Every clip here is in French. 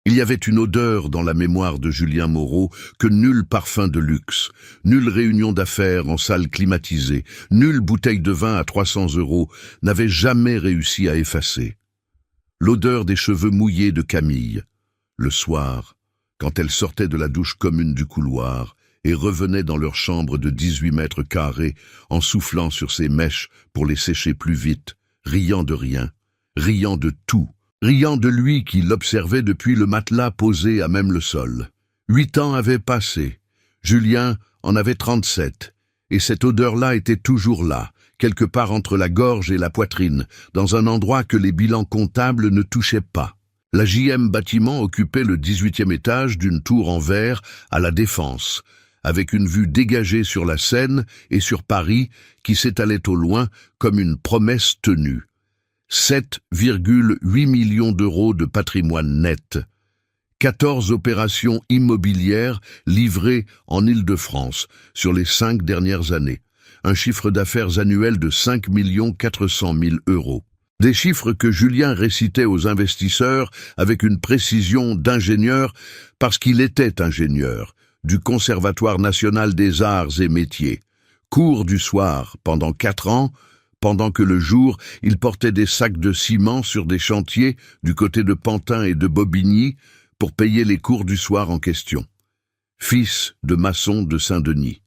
Il y avait une odeur dans la mémoire de Julien Moreau que nul parfum de luxe, nulle réunion d'affaires en salle climatisée, nulle bouteille de vin à 300 € n'avait jamais réussi à effacer. L'odeur des cheveux mouillés de Camille, le soir, quand elle sortait de la douche commune du couloir et revenait dans leur chambre de 18 mètres carrés en soufflant sur ses mèches pour les sécher plus vite, riant de rien, riant de tout. Riant de lui qui l'observait depuis le matelas posé à même le sol. 8 ans avaient passé. Julien en avait 37. Et cette odeur-là était toujours là, quelque part entre la gorge et la poitrine, dans un endroit que les bilans comptables ne touchaient pas. La JM Bâtiment occupait le 18e étage d'une tour en verre à La Défense, avec une vue dégagée sur la Seine et sur Paris qui s'étalait au loin comme une promesse tenue. 7,8 millions d'euros de patrimoine net. 14 opérations immobilières livrées en Île-de-France sur les 5 dernières années. Un chiffre d'affaires annuel de 5 400 000 €. Des chiffres que Julien récitait aux investisseurs avec une précision d'ingénieur parce qu'il était ingénieur du Conservatoire national des arts et métiers. Cours du soir pendant 4 ans, pendant que le jour, il portait des sacs de ciment sur des chantiers du côté de Pantin et de Bobigny pour payer les cours du soir en question. Fils de maçon de Saint-Denis.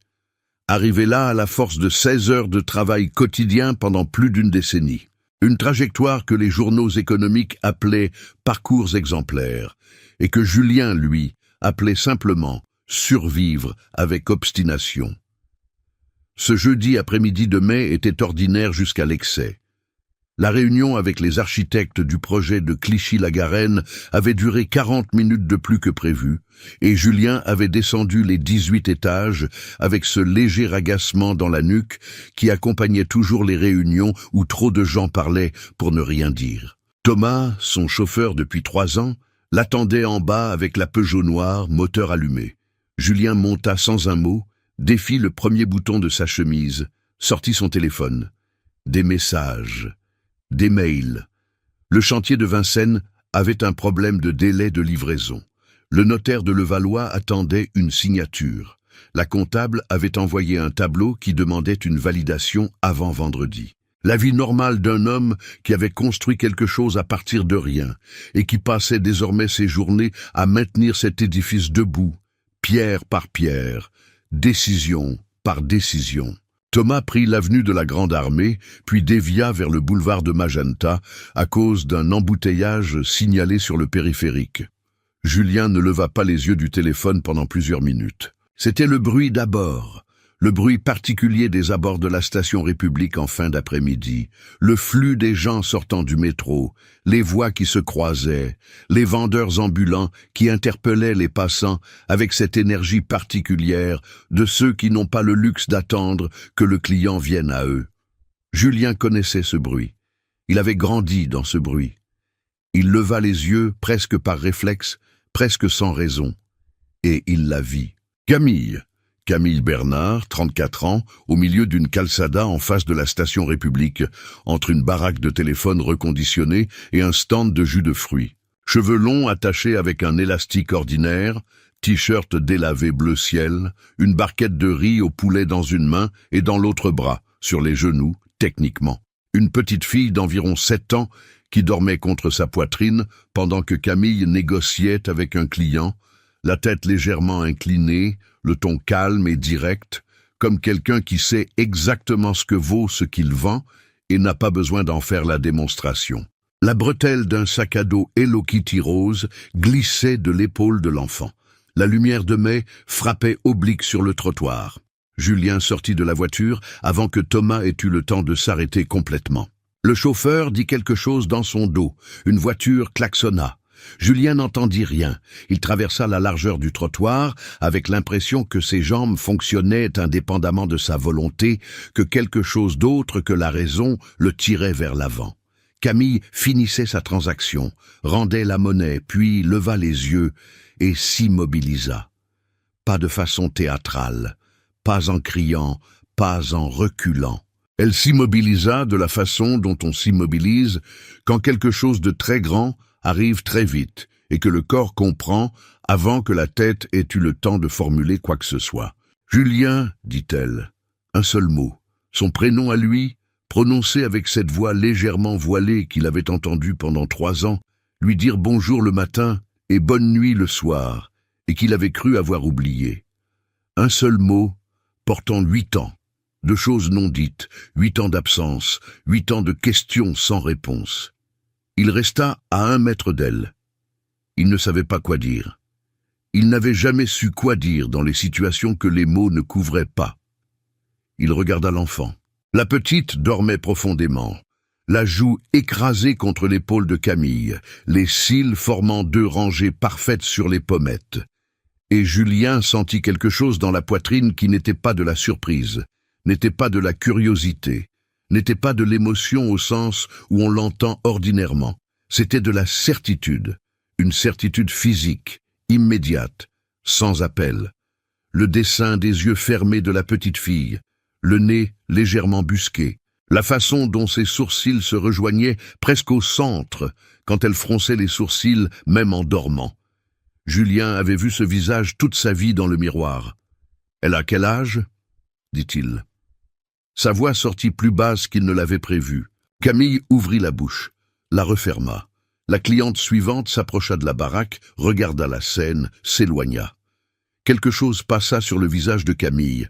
Arrivé là à la force de 16 heures de travail quotidien pendant plus d'une décennie. Une trajectoire que les journaux économiques appelaient « parcours exemplaire » et que Julien, lui, appelait simplement « survivre avec obstination ». Ce jeudi après-midi de mai était ordinaire jusqu'à l'excès. La réunion avec les architectes du projet de Clichy-la-Garenne avait duré 40 minutes de plus que prévu, et Julien avait descendu les 18 étages avec ce léger agacement dans la nuque qui accompagnait toujours les réunions où trop de gens parlaient pour ne rien dire. Thomas, son chauffeur depuis 3 ans, l'attendait en bas avec la Peugeot noire, moteur allumé. Julien monta sans un mot, défit le premier bouton de sa chemise, sortit son téléphone. Des messages, des mails. Le chantier de Vincennes avait un problème de délai de livraison. Le notaire de Levallois attendait une signature. La comptable avait envoyé un tableau qui demandait une validation avant vendredi. La vie normale d'un homme qui avait construit quelque chose à partir de rien et qui passait désormais ses journées à maintenir cet édifice debout, pierre par pierre, décision par décision. Thomas prit l'avenue de la Grande Armée, puis dévia vers le boulevard de Magenta à cause d'un embouteillage signalé sur le périphérique. Julien ne leva pas les yeux du téléphone pendant plusieurs minutes. C'était le bruit d'abord, le bruit particulier des abords de la station République en fin d'après-midi, le flux des gens sortant du métro, les voix qui se croisaient, les vendeurs ambulants qui interpellaient les passants avec cette énergie particulière de ceux qui n'ont pas le luxe d'attendre que le client vienne à eux. Julien connaissait ce bruit. Il avait grandi dans ce bruit. Il leva les yeux presque par réflexe, presque sans raison, et il la vit. Camille Bernard, 34 ans, au milieu d'une calçada en face de la station République, entre une baraque de téléphone reconditionnée et un stand de jus de fruits. Cheveux longs attachés avec un élastique ordinaire, t-shirt délavé bleu ciel, une barquette de riz au poulet dans une main et dans l'autre bras, sur les genoux, techniquement. Une petite fille d'environ 7 ans qui dormait contre sa poitrine pendant que Camille négociait avec un client, la tête légèrement inclinée, le ton calme et direct, comme quelqu'un qui sait exactement ce que vaut ce qu'il vend et n'a pas besoin d'en faire la démonstration. La bretelle d'un sac à dos Hello Kitty rose glissait de l'épaule de l'enfant. La lumière de mai frappait oblique sur le trottoir. Julien sortit de la voiture avant que Thomas ait eu le temps de s'arrêter complètement. Le chauffeur dit quelque chose dans son dos. Une voiture klaxonna. Julien n'entendit rien. Il traversa la largeur du trottoir avec l'impression que ses jambes fonctionnaient indépendamment de sa volonté, que quelque chose d'autre que la raison le tirait vers l'avant. Camille finissait sa transaction, rendait la monnaie, puis leva les yeux et s'immobilisa. Pas de façon théâtrale, pas en criant, pas en reculant. Elle s'immobilisa de la façon dont on s'immobilise quand quelque chose de très grand arrive très vite et que le corps comprend avant que la tête ait eu le temps de formuler quoi que ce soit. « Julien », dit-elle, un seul mot, son prénom à lui, prononcé avec cette voix légèrement voilée qu'il avait entendue pendant 3 ans, lui dire bonjour le matin et bonne nuit le soir, et qu'il avait cru avoir oublié. Un seul mot, portant 8 ans, de choses non dites, 8 ans d'absence, 8 ans de questions sans réponse. Il resta à 1 mètre d'elle. Il ne savait pas quoi dire. Il n'avait jamais su quoi dire dans les situations que les mots ne couvraient pas. Il regarda l'enfant. La petite dormait profondément, la joue écrasée contre l'épaule de Camille, les cils formant 2 rangées parfaites sur les pommettes. Et Julien sentit quelque chose dans la poitrine qui n'était pas de la surprise, n'était pas de la curiosité, n'était pas de l'émotion au sens où on l'entend ordinairement. C'était de la certitude, une certitude physique, immédiate, sans appel. Le dessin des yeux fermés de la petite fille, le nez légèrement busqué, la façon dont ses sourcils se rejoignaient presque au centre quand elle fronçait les sourcils même en dormant. Julien avait vu ce visage toute sa vie dans le miroir. « Elle a quel âge ?» dit-il. Sa voix sortit plus basse qu'il ne l'avait prévu. Camille ouvrit la bouche, la referma. La cliente suivante s'approcha de la baraque, regarda la scène, s'éloigna. Quelque chose passa sur le visage de Camille.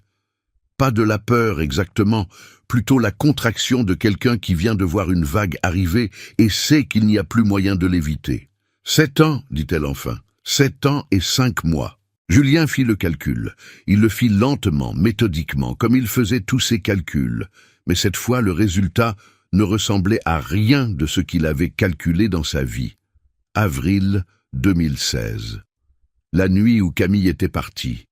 Pas de la peur exactement, plutôt la contraction de quelqu'un qui vient de voir une vague arriver et sait qu'il n'y a plus moyen de l'éviter. « 7 ans, dit-elle enfin, 7 ans et 5 mois. Julien fit le calcul. Il le fit lentement, méthodiquement, comme il faisait tous ses calculs. Mais cette fois, le résultat ne ressemblait à rien de ce qu'il avait calculé dans sa vie. Avril 2016. La nuit où Camille était partie.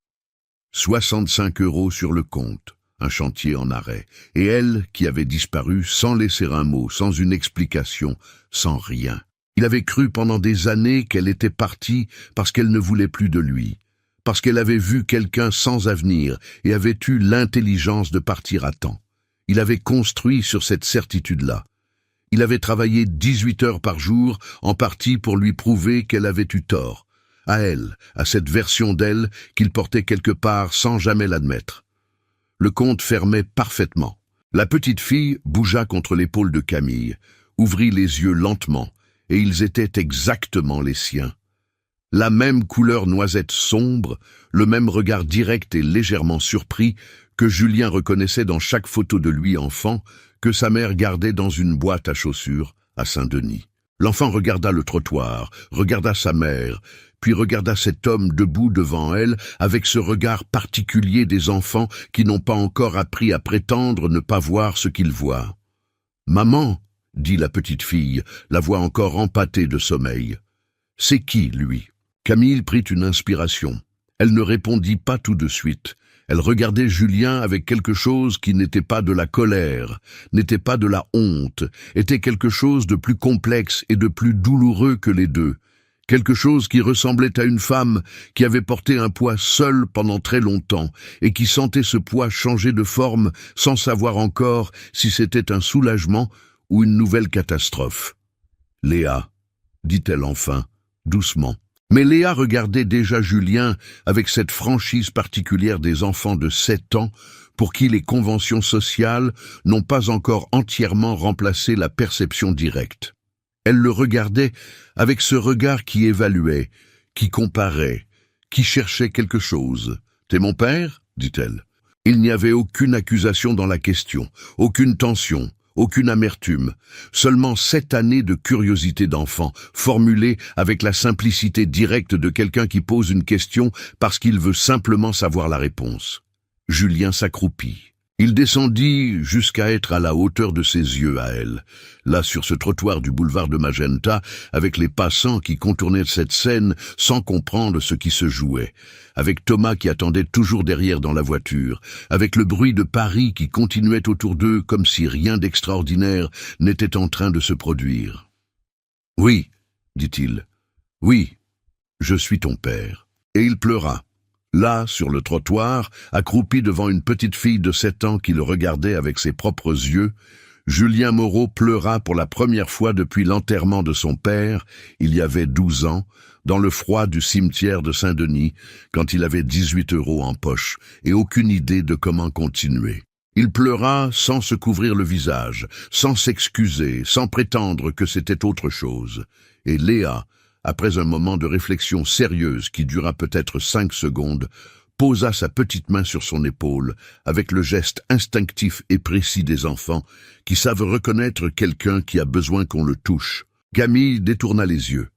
65 € sur le compte, un chantier en arrêt, et elle qui avait disparu sans laisser un mot, sans une explication, sans rien. Il avait cru pendant des années qu'elle était partie parce qu'elle ne voulait plus de lui, parce qu'elle avait vu quelqu'un sans avenir et avait eu l'intelligence de partir à temps. Il avait construit sur cette certitude-là. Il avait travaillé 18 heures par jour, en partie pour lui prouver qu'elle avait eu tort. À elle, à cette version d'elle qu'il portait quelque part sans jamais l'admettre. Le compte fermait parfaitement. La petite fille bougea contre l'épaule de Camille, ouvrit les yeux lentement, et ils étaient exactement les siens. La même couleur noisette sombre, le même regard direct et légèrement surpris que Julien reconnaissait dans chaque photo de lui enfant, que sa mère gardait dans une boîte à chaussures à Saint-Denis. L'enfant regarda le trottoir, regarda sa mère, puis regarda cet homme debout devant elle avec ce regard particulier des enfants qui n'ont pas encore appris à prétendre ne pas voir ce qu'ils voient. « Maman !» dit la petite fille, la voix encore empâtée de sommeil. « C'est qui, lui ?» Camille prit une inspiration. Elle ne répondit pas tout de suite. Elle regardait Julien avec quelque chose qui n'était pas de la colère, n'était pas de la honte, était quelque chose de plus complexe et de plus douloureux que les deux. Quelque chose qui ressemblait à une femme qui avait porté un poids seule pendant très longtemps et qui sentait ce poids changer de forme sans savoir encore si c'était un soulagement ou une nouvelle catastrophe. « Léa », dit-elle enfin, doucement. Mais Léa regardait déjà Julien avec cette franchise particulière des enfants de 7 ans pour qui les conventions sociales n'ont pas encore entièrement remplacé la perception directe. Elle le regardait avec ce regard qui évaluait, qui comparait, qui cherchait quelque chose. « T'es mon père ?» dit-elle. Il n'y avait aucune accusation dans la question, aucune tension. Aucune amertume, seulement 7 années de curiosité d'enfant, formulée avec la simplicité directe de quelqu'un qui pose une question parce qu'il veut simplement savoir la réponse. Julien s'accroupit. Il descendit jusqu'à être à la hauteur de ses yeux à elle, là sur ce trottoir du boulevard de Magenta, avec les passants qui contournaient cette scène sans comprendre ce qui se jouait, avec Thomas qui attendait toujours derrière dans la voiture, avec le bruit de Paris qui continuait autour d'eux comme si rien d'extraordinaire n'était en train de se produire. « Oui, dit-il, oui, je suis ton père. » Et il pleura. Là, sur le trottoir, accroupi devant une petite fille de 7 ans qui le regardait avec ses propres yeux, Julien Moreau pleura pour la première fois depuis l'enterrement de son père, il y avait 12 ans, dans le froid du cimetière de Saint-Denis, quand il avait 18 € en poche et aucune idée de comment continuer. Il pleura sans se couvrir le visage, sans s'excuser, sans prétendre que c'était autre chose. Et Léa, après un moment de réflexion sérieuse qui dura peut-être 5 secondes, posa sa petite main sur son épaule, avec le geste instinctif et précis des enfants qui savent reconnaître quelqu'un qui a besoin qu'on le touche. Camille détourna les yeux.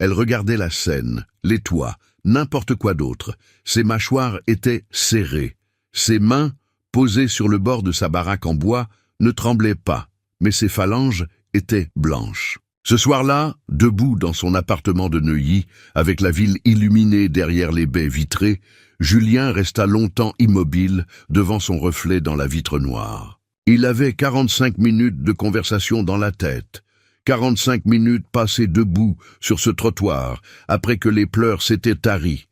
Elle regardait la scène, les toits, n'importe quoi d'autre. Ses mâchoires étaient serrées. Ses mains, posées sur le bord de sa baraque en bois, ne tremblaient pas, mais ses phalanges étaient blanches. Ce soir-là, debout dans son appartement de Neuilly, avec la ville illuminée derrière les baies vitrées, Julien resta longtemps immobile devant son reflet dans la vitre noire. Il avait 45 minutes de conversation dans la tête, 45 minutes passées debout sur ce trottoir, après que les pleurs s'étaient taris,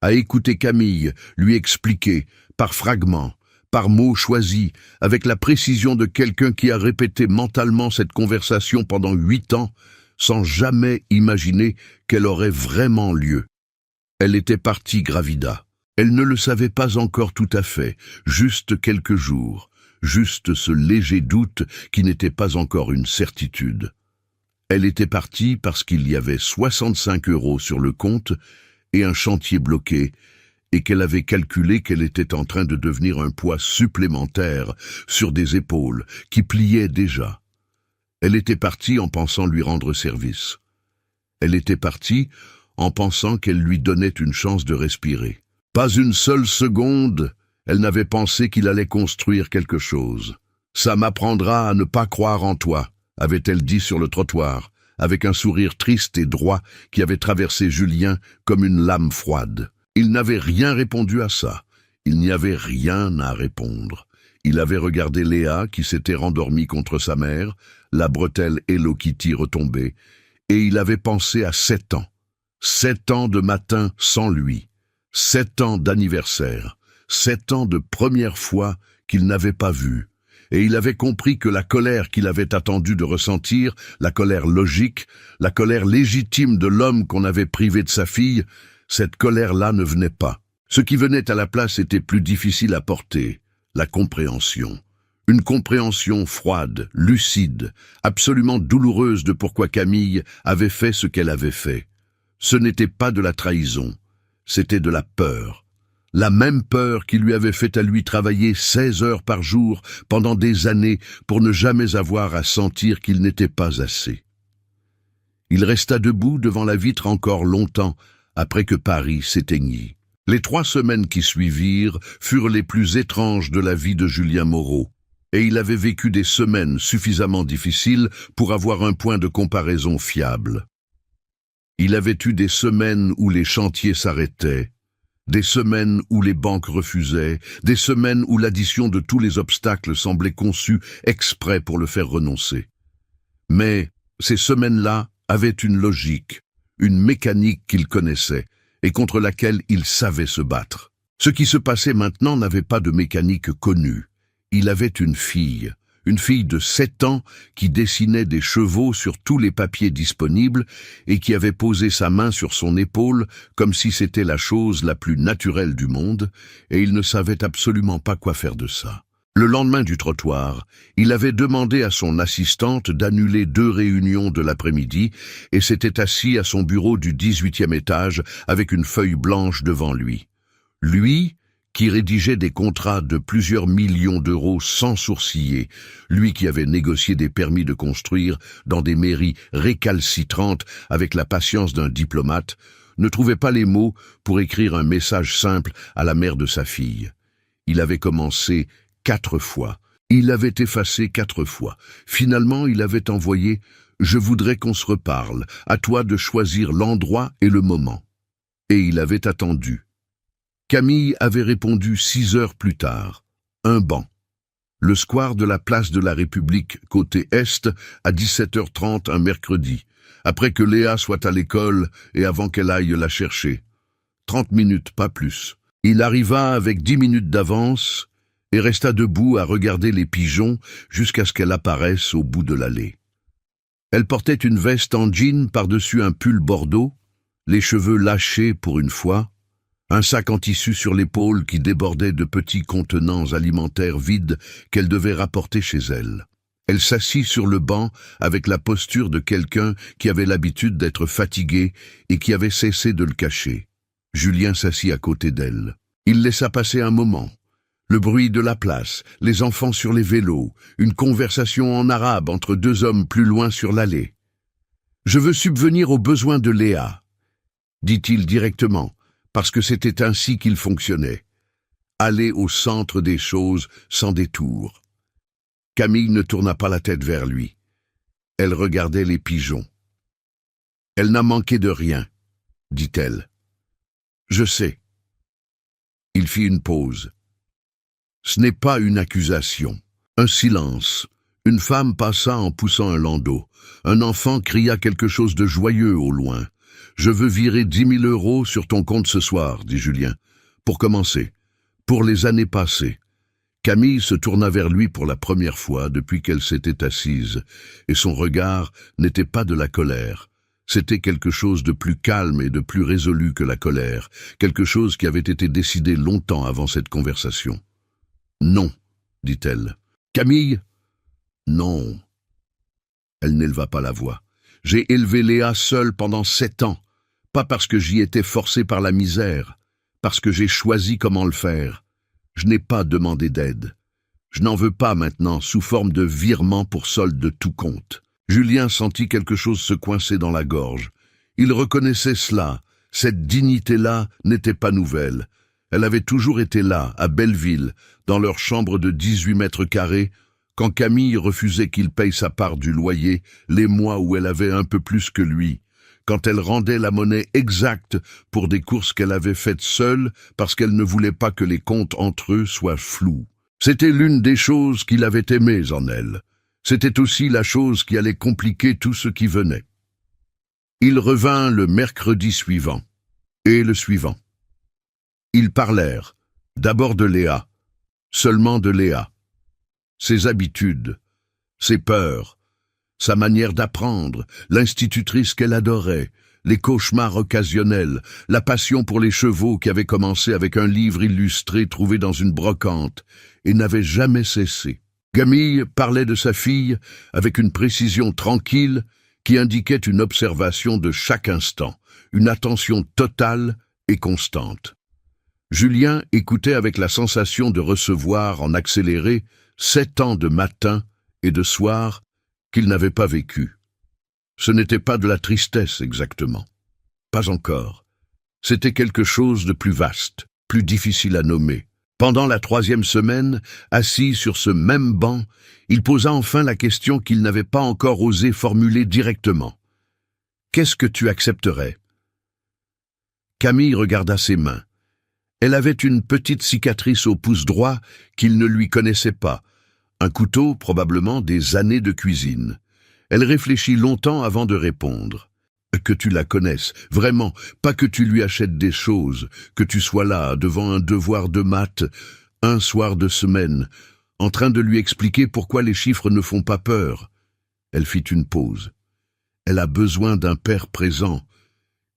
à écouter Camille lui expliquer, par fragments, par mots choisis, avec la précision de quelqu'un qui a répété mentalement cette conversation pendant 8 ans, sans jamais imaginer qu'elle aurait vraiment lieu. Elle était partie gravida. Elle ne le savait pas encore tout à fait, juste quelques jours, juste ce léger doute qui n'était pas encore une certitude. Elle était partie parce qu'il y avait 65 € sur le compte et un chantier bloqué, et qu'elle avait calculé qu'elle était en train de devenir un poids supplémentaire sur des épaules qui pliaient déjà. Elle était partie en pensant lui rendre service. Elle était partie en pensant qu'elle lui donnait une chance de respirer. Pas une seule seconde, elle n'avait pensé qu'il allait construire quelque chose. « Ça m'apprendra à ne pas croire en toi », avait-elle dit sur le trottoir, avec un sourire triste et droit qui avait traversé Julien comme une lame froide. Il n'avait rien répondu à ça. Il n'y avait rien à répondre. Il avait regardé Léa qui s'était rendormie contre sa mère, la bretelle Hello Kitty retombée, et il avait pensé à 7 ans. 7 ans de matin sans lui. 7 ans d'anniversaire. 7 ans de première fois qu'il n'avait pas vu. Et il avait compris que la colère qu'il avait attendu de ressentir, la colère logique, la colère légitime de l'homme qu'on avait privé de sa fille, cette colère-là ne venait pas. Ce qui venait à la place était plus difficile à porter, la compréhension. Une compréhension froide, lucide, absolument douloureuse de pourquoi Camille avait fait ce qu'elle avait fait. Ce n'était pas de la trahison, c'était de la peur. La même peur qui lui avait fait à lui travailler 16 heures par jour pendant des années pour ne jamais avoir à sentir qu'il n'était pas assez. Il resta debout devant la vitre encore longtemps, après que Paris s'éteignit. Les 3 semaines qui suivirent furent les plus étranges de la vie de Julien Moreau, et il avait vécu des semaines suffisamment difficiles pour avoir un point de comparaison fiable. Il avait eu des semaines où les chantiers s'arrêtaient, des semaines où les banques refusaient, des semaines où l'addition de tous les obstacles semblait conçue exprès pour le faire renoncer. Mais ces semaines-là avaient une logique, une mécanique qu'il connaissait et contre laquelle il savait se battre. Ce qui se passait maintenant n'avait pas de mécanique connue. Il avait une fille de 7 ans qui dessinait des chevaux sur tous les papiers disponibles et qui avait posé sa main sur son épaule comme si c'était la chose la plus naturelle du monde, et il ne savait absolument pas quoi faire de ça. Le lendemain du trottoir, il avait demandé à son assistante d'annuler 2 réunions de l'après-midi et s'était assis à son bureau du 18e étage avec une feuille blanche devant lui. Lui, qui rédigeait des contrats de plusieurs millions d'euros sans sourciller, lui qui avait négocié des permis de construire dans des mairies récalcitrantes avec la patience d'un diplomate, ne trouvait pas les mots pour écrire un message simple à la mère de sa fille. Il avait commencé 4 fois. Il avait effacé 4 fois. Finalement, il avait envoyé « Je voudrais qu'on se reparle, à toi de choisir l'endroit et le moment ». Et il avait attendu. Camille avait répondu 6 heures plus tard. Un banc. Le square de la place de la République, côté Est, à 17h30 un mercredi, après que Léa soit à l'école et avant qu'elle aille la chercher. 30 minutes, pas plus. Il arriva avec 10 minutes d'avance et resta debout à regarder les pigeons jusqu'à ce qu'elle apparaisse au bout de l'allée. Elle portait une veste en jean par-dessus un pull bordeaux, les cheveux lâchés pour une fois, un sac en tissu sur l'épaule qui débordait de petits contenants alimentaires vides qu'elle devait rapporter chez elle. Elle s'assit sur le banc avec la posture de quelqu'un qui avait l'habitude d'être fatigué et qui avait cessé de le cacher. Julien s'assit à côté d'elle. Il laissa passer un moment. Le bruit de la place, les enfants sur les vélos, une conversation en arabe entre deux hommes plus loin sur l'allée. « Je veux subvenir aux besoins de Léa », dit-il directement, parce que c'était ainsi qu'il fonctionnait. Aller au centre des choses sans détour. Camille ne tourna pas la tête vers lui. Elle regardait les pigeons. « Elle n'a manqué de rien, dit-elle. Je sais. » Il fit une pause. Ce n'est pas une accusation. Un silence. Une femme passa en poussant un landau. Un enfant cria quelque chose de joyeux au loin. « Je veux virer 10 000 € sur ton compte ce soir, » dit Julien. « Pour commencer. Pour les années passées. » Camille se tourna vers lui pour la première fois depuis qu'elle s'était assise, et son regard n'était pas de la colère. C'était quelque chose de plus calme et de plus résolu que la colère, quelque chose qui avait été décidé longtemps avant cette conversation. « Non, » dit-elle. « Camille ?»« Non. » Elle n'éleva pas la voix. « J'ai élevé Léa seule pendant 7 ans, pas parce que j'y étais forcé par la misère, parce que j'ai choisi comment le faire. Je n'ai pas demandé d'aide. Je n'en veux pas maintenant, sous forme de virement pour solde de tout compte. » Julien sentit quelque chose se coincer dans la gorge. Il reconnaissait cela. Cette dignité-là n'était pas nouvelle. Elle avait toujours été là, à Belleville, dans leur chambre de 18 mètres carrés, quand Camille refusait qu'il paye sa part du loyer les mois où elle avait un peu plus que lui, quand elle rendait la monnaie exacte pour des courses qu'elle avait faites seule parce qu'elle ne voulait pas que les comptes entre eux soient flous. C'était l'une des choses qu'il avait aimées en elle. C'était aussi la chose qui allait compliquer tout ce qui venait. Il revint le mercredi suivant, et le suivant. Ils parlèrent, d'abord de Léa, seulement de Léa. Ses habitudes, ses peurs, sa manière d'apprendre, l'institutrice qu'elle adorait, les cauchemars occasionnels, la passion pour les chevaux qui avait commencé avec un livre illustré trouvé dans une brocante et n'avait jamais cessé. Camille parlait de sa fille avec une précision tranquille qui indiquait une observation de chaque instant, une attention totale et constante. Julien écoutait avec la sensation de recevoir en accéléré 7 ans de matin et de soir qu'il n'avait pas vécu. Ce n'était pas de la tristesse exactement. Pas encore. C'était quelque chose de plus vaste, plus difficile à nommer. Pendant la 3e semaine, assis sur ce même banc, il posa enfin la question qu'il n'avait pas encore osé formuler directement. « Qu'est-ce que tu accepterais » Camille regarda ses mains. Elle avait une petite cicatrice au pouce droit qu'il ne lui connaissait pas, un couteau probablement des années de cuisine. Elle réfléchit longtemps avant de répondre. Que tu la connaisses, vraiment, pas que tu lui achètes des choses, que tu sois là, devant un devoir de maths, un soir de semaine, en train de lui expliquer pourquoi les chiffres ne font pas peur. Elle fit une pause. Elle a besoin d'un père présent.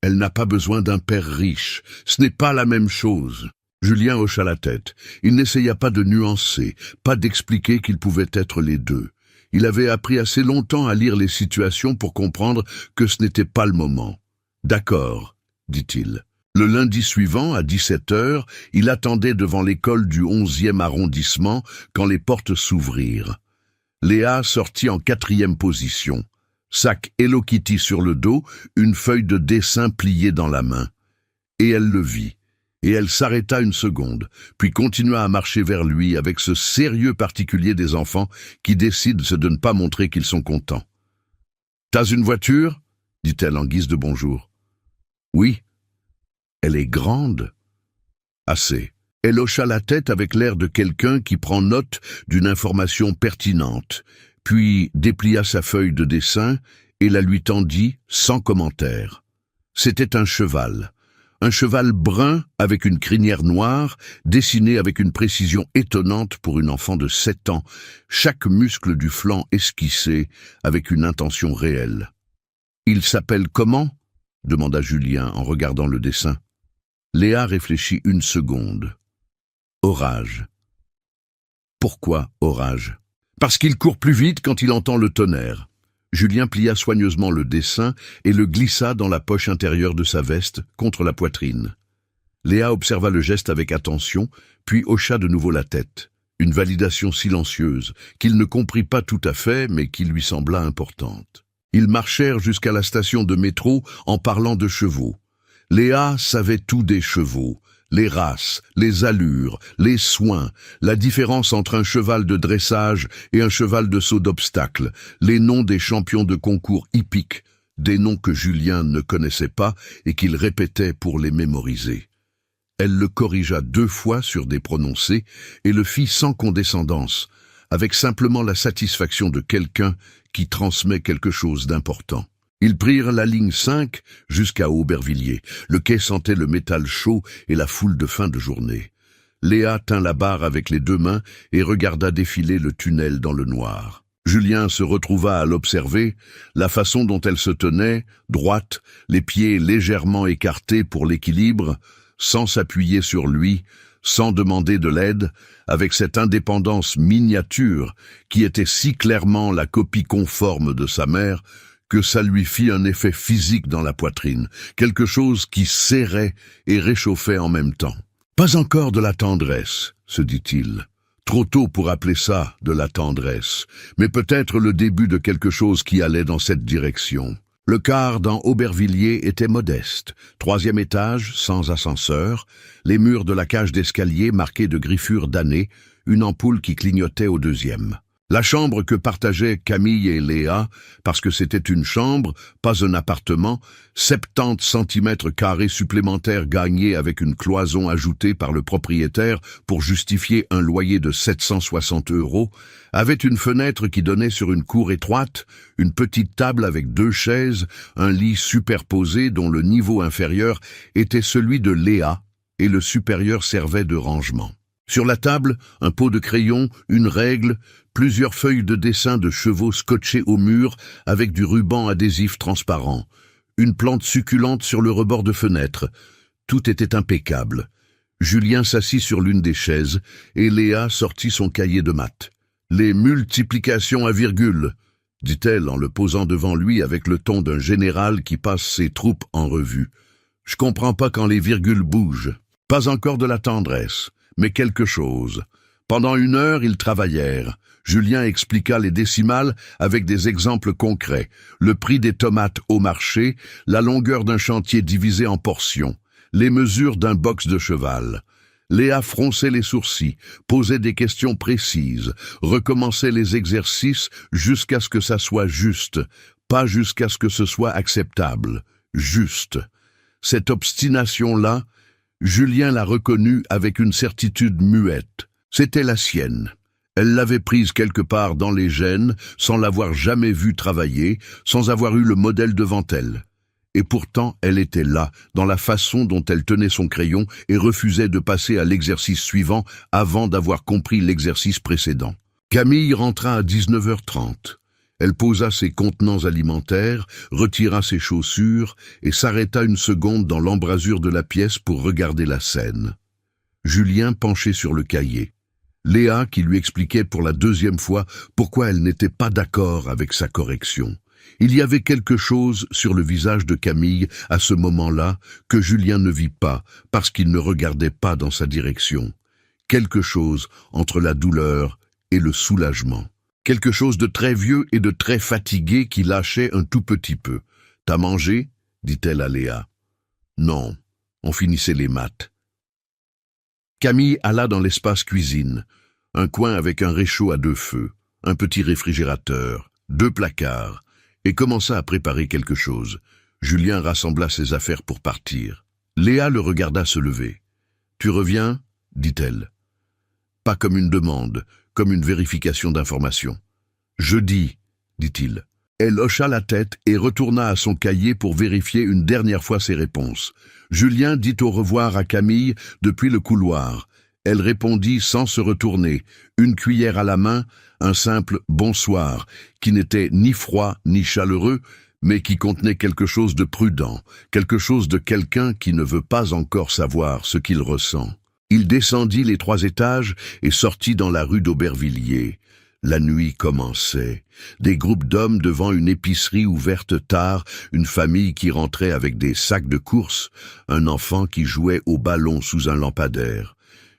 Elle n'a pas besoin d'un père riche. Ce n'est pas la même chose. Julien hocha la tête. Il n'essaya pas de nuancer, pas d'expliquer qu'ils pouvaient être les deux. Il avait appris assez longtemps à lire les situations pour comprendre que ce n'était pas le moment. « D'accord », dit-il. Le lundi suivant, à 17 heures, il attendait devant l'école du 11e arrondissement quand les portes s'ouvrirent. Léa sortit en 4e position. Sac Hello Kitty sur le dos, une feuille de dessin pliée dans la main. Et elle le vit. Et elle s'arrêta une seconde, puis continua à marcher vers lui avec ce sérieux particulier des enfants qui décident de ne pas montrer qu'ils sont contents. « T'as une voiture ?» dit-elle en guise de bonjour. « Oui. »« Elle est grande ?»« Assez. » Elle hocha la tête avec l'air de quelqu'un qui prend note d'une information pertinente, puis déplia sa feuille de dessin et la lui tendit sans commentaire. C'était un cheval brun avec une crinière noire, dessiné avec une précision étonnante pour une enfant de 7 ans, chaque muscle du flanc esquissé avec une intention réelle. « Il s'appelle comment ?» demanda Julien en regardant le dessin. Léa réfléchit une seconde. Orage. Pourquoi orage? Parce qu'il court plus vite quand il entend le tonnerre. Julien plia soigneusement le dessin et le glissa dans la poche intérieure de sa veste, contre la poitrine. Léa observa le geste avec attention, puis hocha de nouveau la tête. Une validation silencieuse, qu'il ne comprit pas tout à fait, mais qui lui sembla importante. Ils marchèrent jusqu'à la station de métro en parlant de chevaux. Léa savait tout des chevaux, les races, les allures, les soins, la différence entre un cheval de dressage et un cheval de saut d'obstacle, les noms des champions de concours hippiques, des noms que Julien ne connaissait pas et qu'il répétait pour les mémoriser. Elle le corrigea 2 fois sur des prononcés et le fit sans condescendance, avec simplement la satisfaction de quelqu'un qui transmet quelque chose d'important. Ils prirent la ligne 5 jusqu'à Aubervilliers. Le quai sentait le métal chaud et la foule de fin de journée. Léa tint la barre avec les 2 mains et regarda défiler le tunnel dans le noir. Julien se retrouva à l'observer, la façon dont elle se tenait, droite, les pieds légèrement écartés pour l'équilibre, sans s'appuyer sur lui, sans demander de l'aide, avec cette indépendance miniature qui était si clairement la copie conforme de sa mère, que ça lui fit un effet physique dans la poitrine, quelque chose qui serrait et réchauffait en même temps. « Pas encore de la tendresse », se dit-il. Trop tôt pour appeler ça de la tendresse, mais peut-être le début de quelque chose qui allait dans cette direction. Le quart dans Aubervilliers était modeste. 3e étage, sans ascenseur, les murs de la cage d'escalier marqués de griffures d'années, une ampoule qui clignotait au 2e. La chambre que partageaient Camille et Léa, parce que c'était une chambre, pas un appartement, 70 cm² supplémentaires gagnés avec une cloison ajoutée par le propriétaire pour justifier un loyer de 760 €, avait une fenêtre qui donnait sur une cour étroite, une petite table avec 2 chaises, un lit superposé dont le niveau inférieur était celui de Léa et le supérieur servait de rangement. Sur la table, un pot de crayon, une règle, plusieurs feuilles de dessin de chevaux scotchées au mur avec du ruban adhésif transparent, une plante succulente sur le rebord de fenêtre. Tout était impeccable. Julien s'assit sur l'une des chaises et Léa sortit son cahier de maths. « Les multiplications à virgule », dit-elle en le posant devant lui avec le ton d'un général qui passe ses troupes en revue. « Je comprends pas quand les virgules bougent. Pas encore de la tendresse, mais quelque chose. » Pendant 1 heure, ils travaillèrent. Julien expliqua les décimales avec des exemples concrets, le prix des tomates au marché, la longueur d'un chantier divisé en portions, les mesures d'un box de cheval. Léa fronçait les sourcils, posait des questions précises, recommençait les exercices jusqu'à ce que ça soit juste, pas jusqu'à ce que ce soit acceptable, juste. Cette obstination-là, Julien la reconnut avec une certitude muette. C'était la sienne. Elle l'avait prise quelque part dans les gènes, sans l'avoir jamais vue travailler, sans avoir eu le modèle devant elle. Et pourtant, elle était là, dans la façon dont elle tenait son crayon et refusait de passer à l'exercice suivant avant d'avoir compris l'exercice précédent. Camille rentra à 19h30. Elle posa ses contenants alimentaires, retira ses chaussures et s'arrêta 1 seconde dans l'embrasure de la pièce pour regarder la scène. Julien penché sur le cahier. Léa qui lui expliquait pour la 2e fois pourquoi elle n'était pas d'accord avec sa correction. Il y avait quelque chose sur le visage de Camille à ce moment-là que Julien ne vit pas parce qu'il ne regardait pas dans sa direction. Quelque chose entre la douleur et le soulagement. Quelque chose de très vieux et de très fatigué qui lâchait un tout petit peu. « T'as mangé ?» dit-elle à Léa. « Non, on finissait les maths. » Camille alla dans l'espace cuisine, un coin avec un réchaud à 2 feux, un petit réfrigérateur, 2 placards, et commença à préparer quelque chose. Julien rassembla ses affaires pour partir. Léa le regarda se lever. « Tu reviens ?» dit-elle. Pas comme une demande, comme une vérification d'information. « Jeudi » dit-il. Elle hocha la tête et retourna à son cahier pour vérifier une dernière fois ses réponses. Julien dit au revoir à Camille depuis le couloir. Elle répondit sans se retourner, une cuillère à la main, un simple « bonsoir » qui n'était ni froid ni chaleureux, mais qui contenait quelque chose de prudent, quelque chose de quelqu'un qui ne veut pas encore savoir ce qu'il ressent. Il descendit les 3 étages et sortit dans la rue d'Aubervilliers. La nuit commençait. Des groupes d'hommes devant une épicerie ouverte tard, une famille qui rentrait avec des sacs de courses, un enfant qui jouait au ballon sous un lampadaire.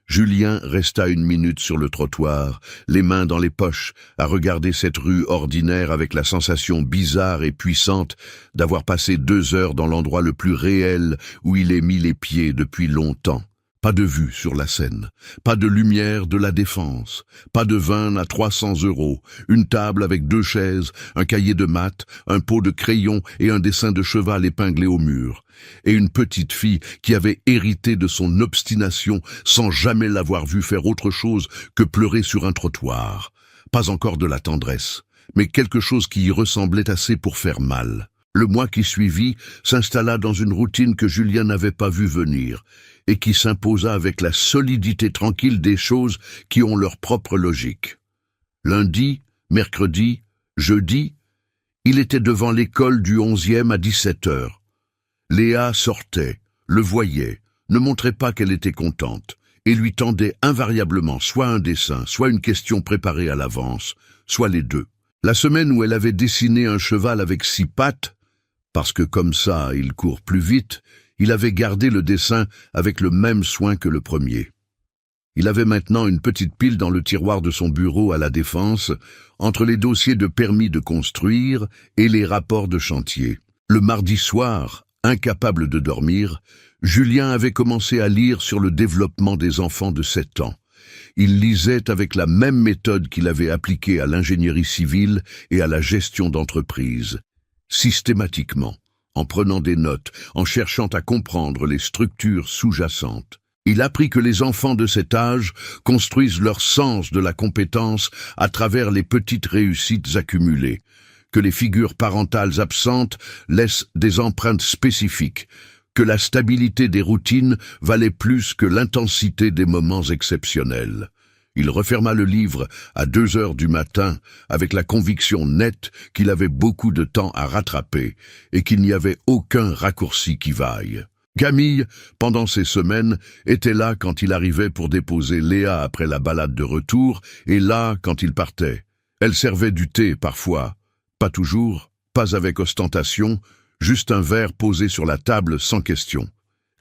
Julien resta 1 minute sur le trottoir, les mains dans les poches, à regarder cette rue ordinaire avec la sensation bizarre et puissante d'avoir passé 2 heures dans l'endroit le plus réel où il ait mis les pieds depuis longtemps. Pas de vue sur la Seine, pas de lumière de la Défense, pas de vin à 300 €, une table avec 2 chaises, un cahier de maths, un pot de crayon et un dessin de cheval épinglé au mur, et une petite fille qui avait hérité de son obstination sans jamais l'avoir vue faire autre chose que pleurer sur un trottoir. Pas encore de la tendresse, mais quelque chose qui y ressemblait assez pour faire mal. Le mois qui suivit s'installa dans une routine que Julien n'avait pas vue venir, et qui s'imposa avec la solidité tranquille des choses qui ont leur propre logique. Lundi, mercredi, jeudi, il était devant l'école du 11e à 17 heures. Léa sortait, le voyait, ne montrait pas qu'elle était contente, et lui tendait invariablement soit un dessin, soit une question préparée à l'avance, soit les deux. La semaine où elle avait dessiné un cheval avec 6 pattes, parce que comme ça il court plus vite, il avait gardé le dessin avec le même soin que le premier. Il avait maintenant une petite pile dans le tiroir de son bureau à la Défense, entre les dossiers de permis de construire et les rapports de chantier. Le mardi soir, incapable de dormir, Julien avait commencé à lire sur le développement des enfants de 7 ans. Il lisait avec la même méthode qu'il avait appliquée à l'ingénierie civile et à la gestion d'entreprise, systématiquement, en prenant des notes, en cherchant à comprendre les structures sous-jacentes. Il apprit que les enfants de cet âge construisent leur sens de la compétence à travers les petites réussites accumulées, que les figures parentales absentes laissent des empreintes spécifiques, que la stabilité des routines valait plus que l'intensité des moments exceptionnels. Il referma le livre à 2 heures du matin avec la conviction nette qu'il avait beaucoup de temps à rattraper et qu'il n'y avait aucun raccourci qui vaille. Camille, pendant ces semaines, était là quand il arrivait pour déposer Léa après la balade de retour et là quand il partait. Elle servait du thé parfois, pas toujours, pas avec ostentation, juste un verre posé sur la table sans question.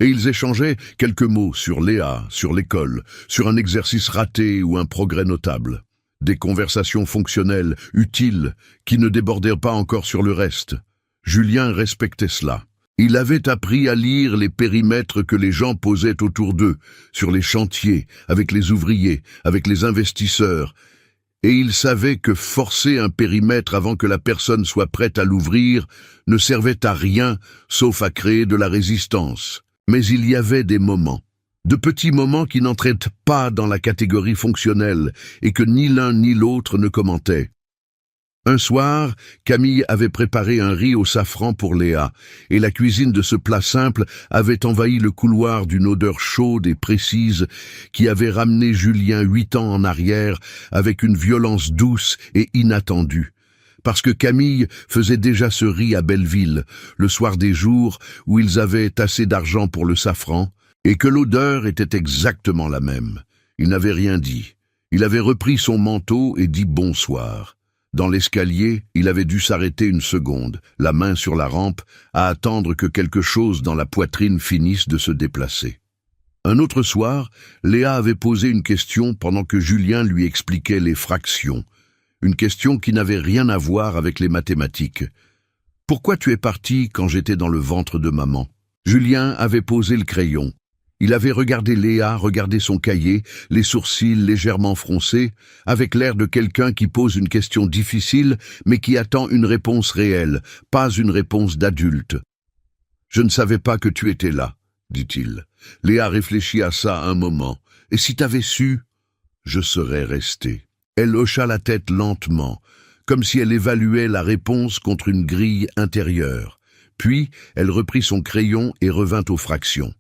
Et ils échangeaient quelques mots sur Léa, sur l'école, sur un exercice raté ou un progrès notable. Des conversations fonctionnelles, utiles, qui ne débordaient pas encore sur le reste. Julien respectait cela. Il avait appris à lire les périmètres que les gens posaient autour d'eux, sur les chantiers, avec les ouvriers, avec les investisseurs, et il savait que forcer un périmètre avant que la personne soit prête à l'ouvrir ne servait à rien, sauf à créer de la résistance. Mais il y avait des moments, de petits moments qui n'entraient pas dans la catégorie fonctionnelle et que ni l'un ni l'autre ne commentaient. Un soir, Camille avait préparé un riz au safran pour Léa, et la cuisine de ce plat simple avait envahi le couloir d'une odeur chaude et précise qui avait ramené Julien 8 ans en arrière avec une violence douce et inattendue. Parce que Camille faisait déjà ce riz à Belleville, le soir des jours où ils avaient assez d'argent pour le safran, et que l'odeur était exactement la même. Il n'avait rien dit. Il avait repris son manteau et dit bonsoir. Dans l'escalier, il avait dû s'arrêter 1 seconde, la main sur la rampe, à attendre que quelque chose dans la poitrine finisse de se déplacer. Un autre soir, Léa avait posé une question pendant que Julien lui expliquait les fractions. Une question qui n'avait rien à voir avec les mathématiques. « Pourquoi tu es parti quand j'étais dans le ventre de maman ?» Julien avait posé le crayon. Il avait regardé Léa, regardé son cahier, les sourcils légèrement froncés, avec l'air de quelqu'un qui pose une question difficile, mais qui attend une réponse réelle, pas une réponse d'adulte. « Je ne savais pas que tu étais là, » dit-il. Léa réfléchit à ça un moment. « Et si t'avais su, je serais resté. » Elle hocha la tête lentement, comme si elle évaluait la réponse contre une grille intérieure. Puis, elle reprit son crayon et revint aux fractions.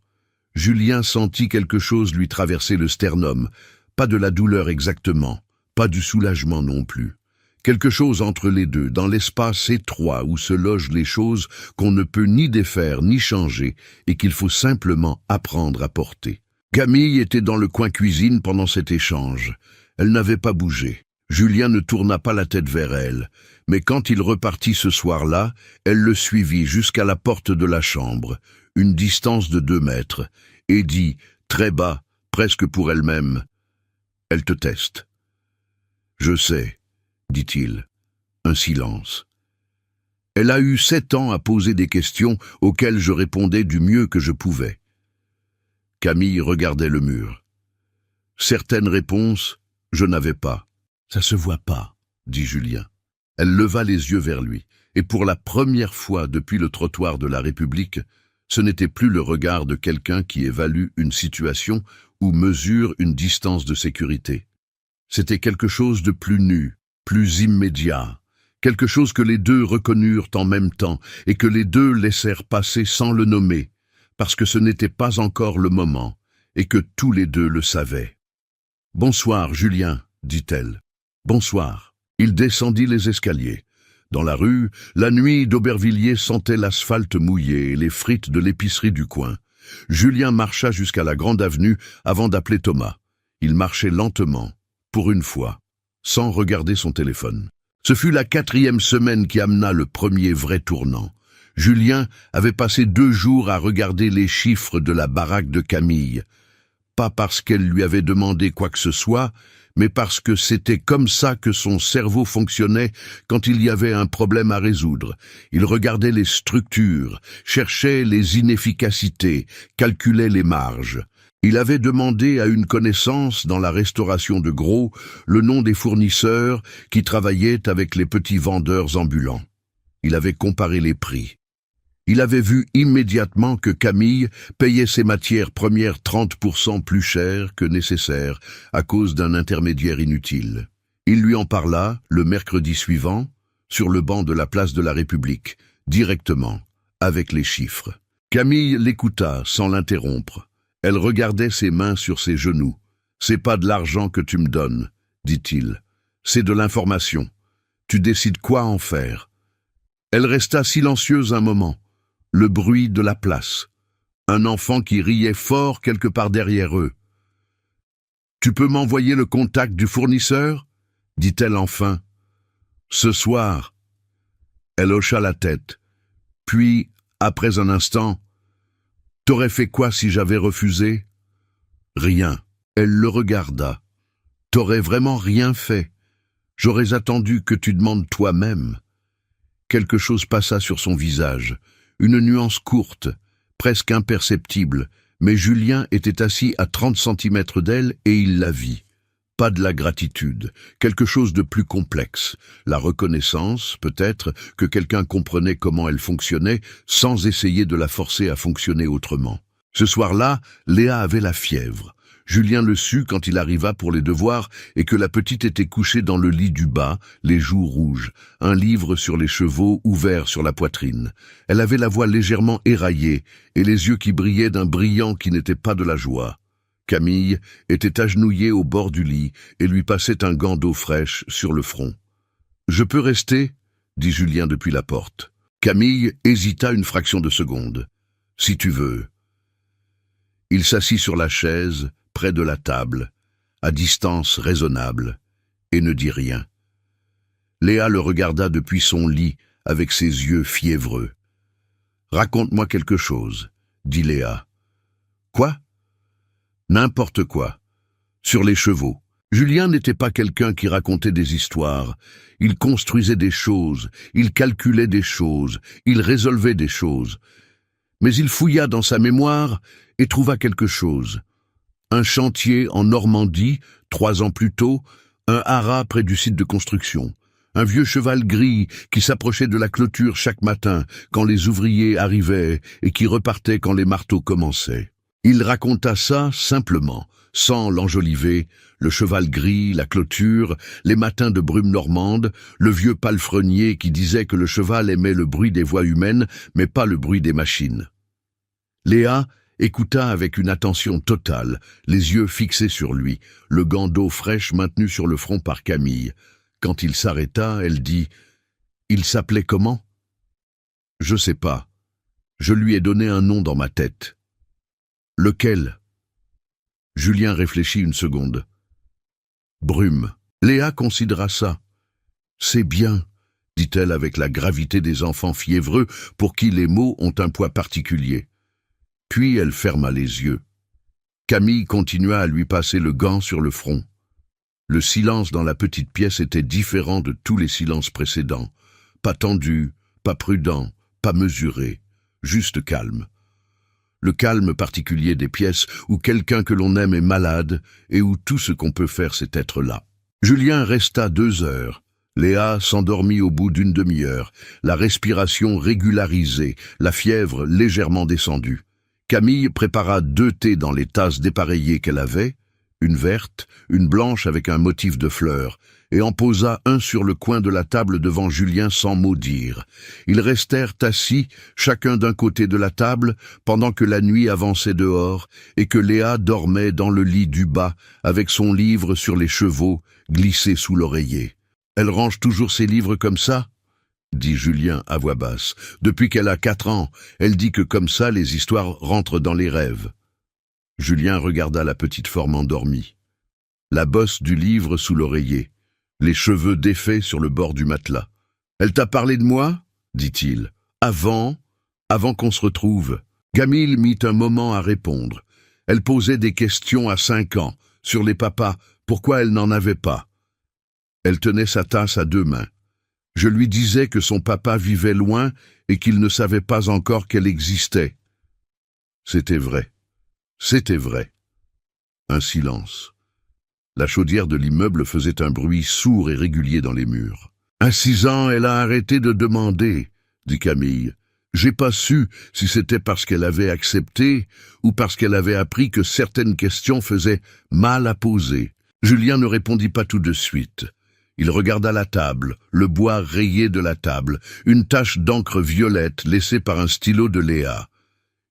Julien sentit quelque chose lui traverser le sternum, pas de la douleur exactement, pas du soulagement non plus. Quelque chose entre les deux, dans l'espace étroit où se logent les choses qu'on ne peut ni défaire ni changer et qu'il faut simplement apprendre à porter. Camille était dans le coin cuisine pendant cet échange. Elle n'avait pas bougé. Julien ne tourna pas la tête vers elle, mais quand il repartit ce soir-là, elle le suivit jusqu'à la porte de la chambre, une distance de 2 mètres, et dit, très bas, presque pour elle-même, « Elle te teste. » « Je sais, » dit-il. Un silence. Elle a eu 7 ans à poser des questions auxquelles je répondais du mieux que je pouvais. Camille regardait le mur. Certaines réponses, je n'avais pas. Ça se voit pas, dit Julien. Elle leva les yeux vers lui, et pour la première fois depuis le trottoir de la République, ce n'était plus le regard de quelqu'un qui évalue une situation ou mesure une distance de sécurité. C'était quelque chose de plus nu, plus immédiat, quelque chose que les deux reconnurent en même temps et que les deux laissèrent passer sans le nommer, parce que ce n'était pas encore le moment et que tous les deux le savaient. « Bonsoir, Julien, » dit-elle. « Bonsoir. » Il descendit les escaliers. Dans la rue, la nuit d'Aubervilliers sentait l'asphalte mouillé et les frites de l'épicerie du coin. Julien marcha jusqu'à la grande avenue avant d'appeler Thomas. Il marchait lentement, pour une fois, sans regarder son téléphone. Ce fut la 4e semaine qui amena le premier vrai tournant. Julien avait passé 2 jours à regarder les chiffres de la baraque de Camille. Pas parce qu'elle lui avait demandé quoi que ce soit, mais parce que c'était comme ça que son cerveau fonctionnait quand il y avait un problème à résoudre. Il regardait les structures, cherchait les inefficacités, calculait les marges. Il avait demandé à une connaissance dans la restauration de gros le nom des fournisseurs qui travaillaient avec les petits vendeurs ambulants. Il avait comparé les prix. Il avait vu immédiatement que Camille payait ses matières premières 30% plus cher que nécessaire à cause d'un intermédiaire inutile. Il lui en parla, le mercredi suivant, sur le banc de la place de la République, directement, avec les chiffres. Camille l'écouta sans l'interrompre. Elle regardait ses mains sur ses genoux. « C'est pas de l'argent que tu me donnes, » dit-il. « C'est de l'information. Tu décides quoi en faire. » Elle resta silencieuse un moment. Le bruit de la place. Un enfant qui riait fort quelque part derrière eux. « Tu peux m'envoyer le contact du fournisseur ?» dit-elle enfin. « Ce soir. » Elle hocha la tête. Puis, après un instant, « T'aurais fait quoi si j'avais refusé ?»« Rien. » Elle le regarda. « T'aurais vraiment rien fait. J'aurais attendu que tu demandes toi-même. » Quelque chose passa sur son visage, une nuance courte, presque imperceptible, mais Julien était assis à 30 centimètres d'elle et il la vit. Pas de la gratitude, quelque chose de plus complexe. La reconnaissance, peut-être, que quelqu'un comprenait comment elle fonctionnait sans essayer de la forcer à fonctionner autrement. Ce soir-là, Léa avait la fièvre. Julien le sut quand il arriva pour les devoirs et que la petite était couchée dans le lit du bas, les joues rouges, un livre sur les chevaux ouvert sur la poitrine. Elle avait la voix légèrement éraillée et les yeux qui brillaient d'un brillant qui n'était pas de la joie. Camille était agenouillée au bord du lit et lui passait un gant d'eau fraîche sur le front. « Je peux rester ?» dit Julien depuis la porte. Camille hésita une fraction de seconde. « Si tu veux. » Il s'assit sur la chaise, près de la table, à distance raisonnable, et ne dit rien. Léa le regarda depuis son lit avec ses yeux fiévreux. « Raconte-moi quelque chose, » dit Léa. « Quoi ? » « N'importe quoi. Sur les chevaux. » Julien n'était pas quelqu'un qui racontait des histoires. Il construisait des choses, il calculait des choses, il résolvait des choses. Mais il fouilla dans sa mémoire et trouva quelque chose. Un chantier en Normandie, 3 ans plus tôt, un haras près du site de construction. Un vieux cheval gris qui s'approchait de la clôture chaque matin quand les ouvriers arrivaient et qui repartait quand les marteaux commençaient. Il raconta ça simplement, sans l'enjoliver, le cheval gris, la clôture, les matins de brume normande, le vieux palefrenier qui disait que le cheval aimait le bruit des voix humaines, mais pas le bruit des machines. Léa écouta avec une attention totale, les yeux fixés sur lui, le gant d'eau fraîche maintenu sur le front par Camille. Quand il s'arrêta, elle dit « Il s'appelait comment ?»« Je sais pas. Je lui ai donné un nom dans ma tête. »« Lequel ?» Julien réfléchit une seconde. « Brume. » Léa considéra ça. « C'est bien, » dit-elle avec la gravité des enfants fiévreux pour qui les mots ont un poids particulier. Puis elle ferma les yeux. Camille continua à lui passer le gant sur le front. Le silence dans la petite pièce était différent de tous les silences précédents. Pas tendu, pas prudent, pas mesuré, juste calme. Le calme particulier des pièces où quelqu'un que l'on aime est malade et où tout ce qu'on peut faire c'est être là. Julien resta 2 heures. Léa s'endormit au bout d'une demi-heure, la respiration régularisée, la fièvre légèrement descendue. Camille prépara 2 thés dans les tasses dépareillées qu'elle avait, une verte, une blanche avec un motif de fleurs, et en posa un sur le coin de la table devant Julien sans mot dire. Ils restèrent assis, chacun d'un côté de la table, pendant que la nuit avançait dehors, et que Léa dormait dans le lit du bas, avec son livre sur les chevaux, glissé sous l'oreiller. « Elle range toujours ses livres comme ça ?» dit Julien à voix basse. « Depuis qu'elle a 4 ans, elle dit que comme ça les histoires rentrent dans les rêves. » Julien regarda la petite forme endormie. La bosse du livre sous l'oreiller, les cheveux défaits sur le bord du matelas. « Elle t'a parlé de moi ?» dit-il. « Avant qu'on se retrouve. » Camille mit un moment à répondre. Elle posait des questions à 5 ans, sur les papas, pourquoi elle n'en avait pas. Elle tenait sa tasse à 2 mains. Je lui disais que son papa vivait loin et qu'il ne savait pas encore qu'elle existait. C'était vrai. C'était vrai. Un silence. La chaudière de l'immeuble faisait un bruit sourd et régulier dans les murs. « À 6 ans, elle a arrêté de demander, » dit Camille. « J'ai pas su si c'était parce qu'elle avait accepté ou parce qu'elle avait appris que certaines questions faisaient mal à poser. » Julien ne répondit pas tout de suite. Il regarda la table, le bois rayé de la table, une tache d'encre violette laissée par un stylo de Léa.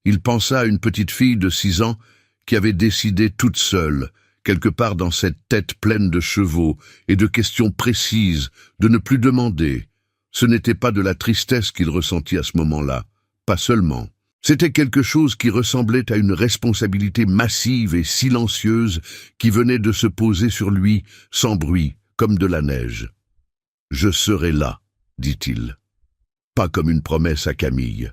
Il pensa à une petite fille de 6 ans qui avait décidé toute seule, quelque part dans cette tête pleine de chevaux et de questions précises, de ne plus demander. Ce n'était pas de la tristesse qu'il ressentit à ce moment-là, pas seulement. C'était quelque chose qui ressemblait à une responsabilité massive et silencieuse qui venait de se poser sur lui, sans bruit, comme de la neige. « Je serai là », dit-il. Pas comme une promesse à Camille,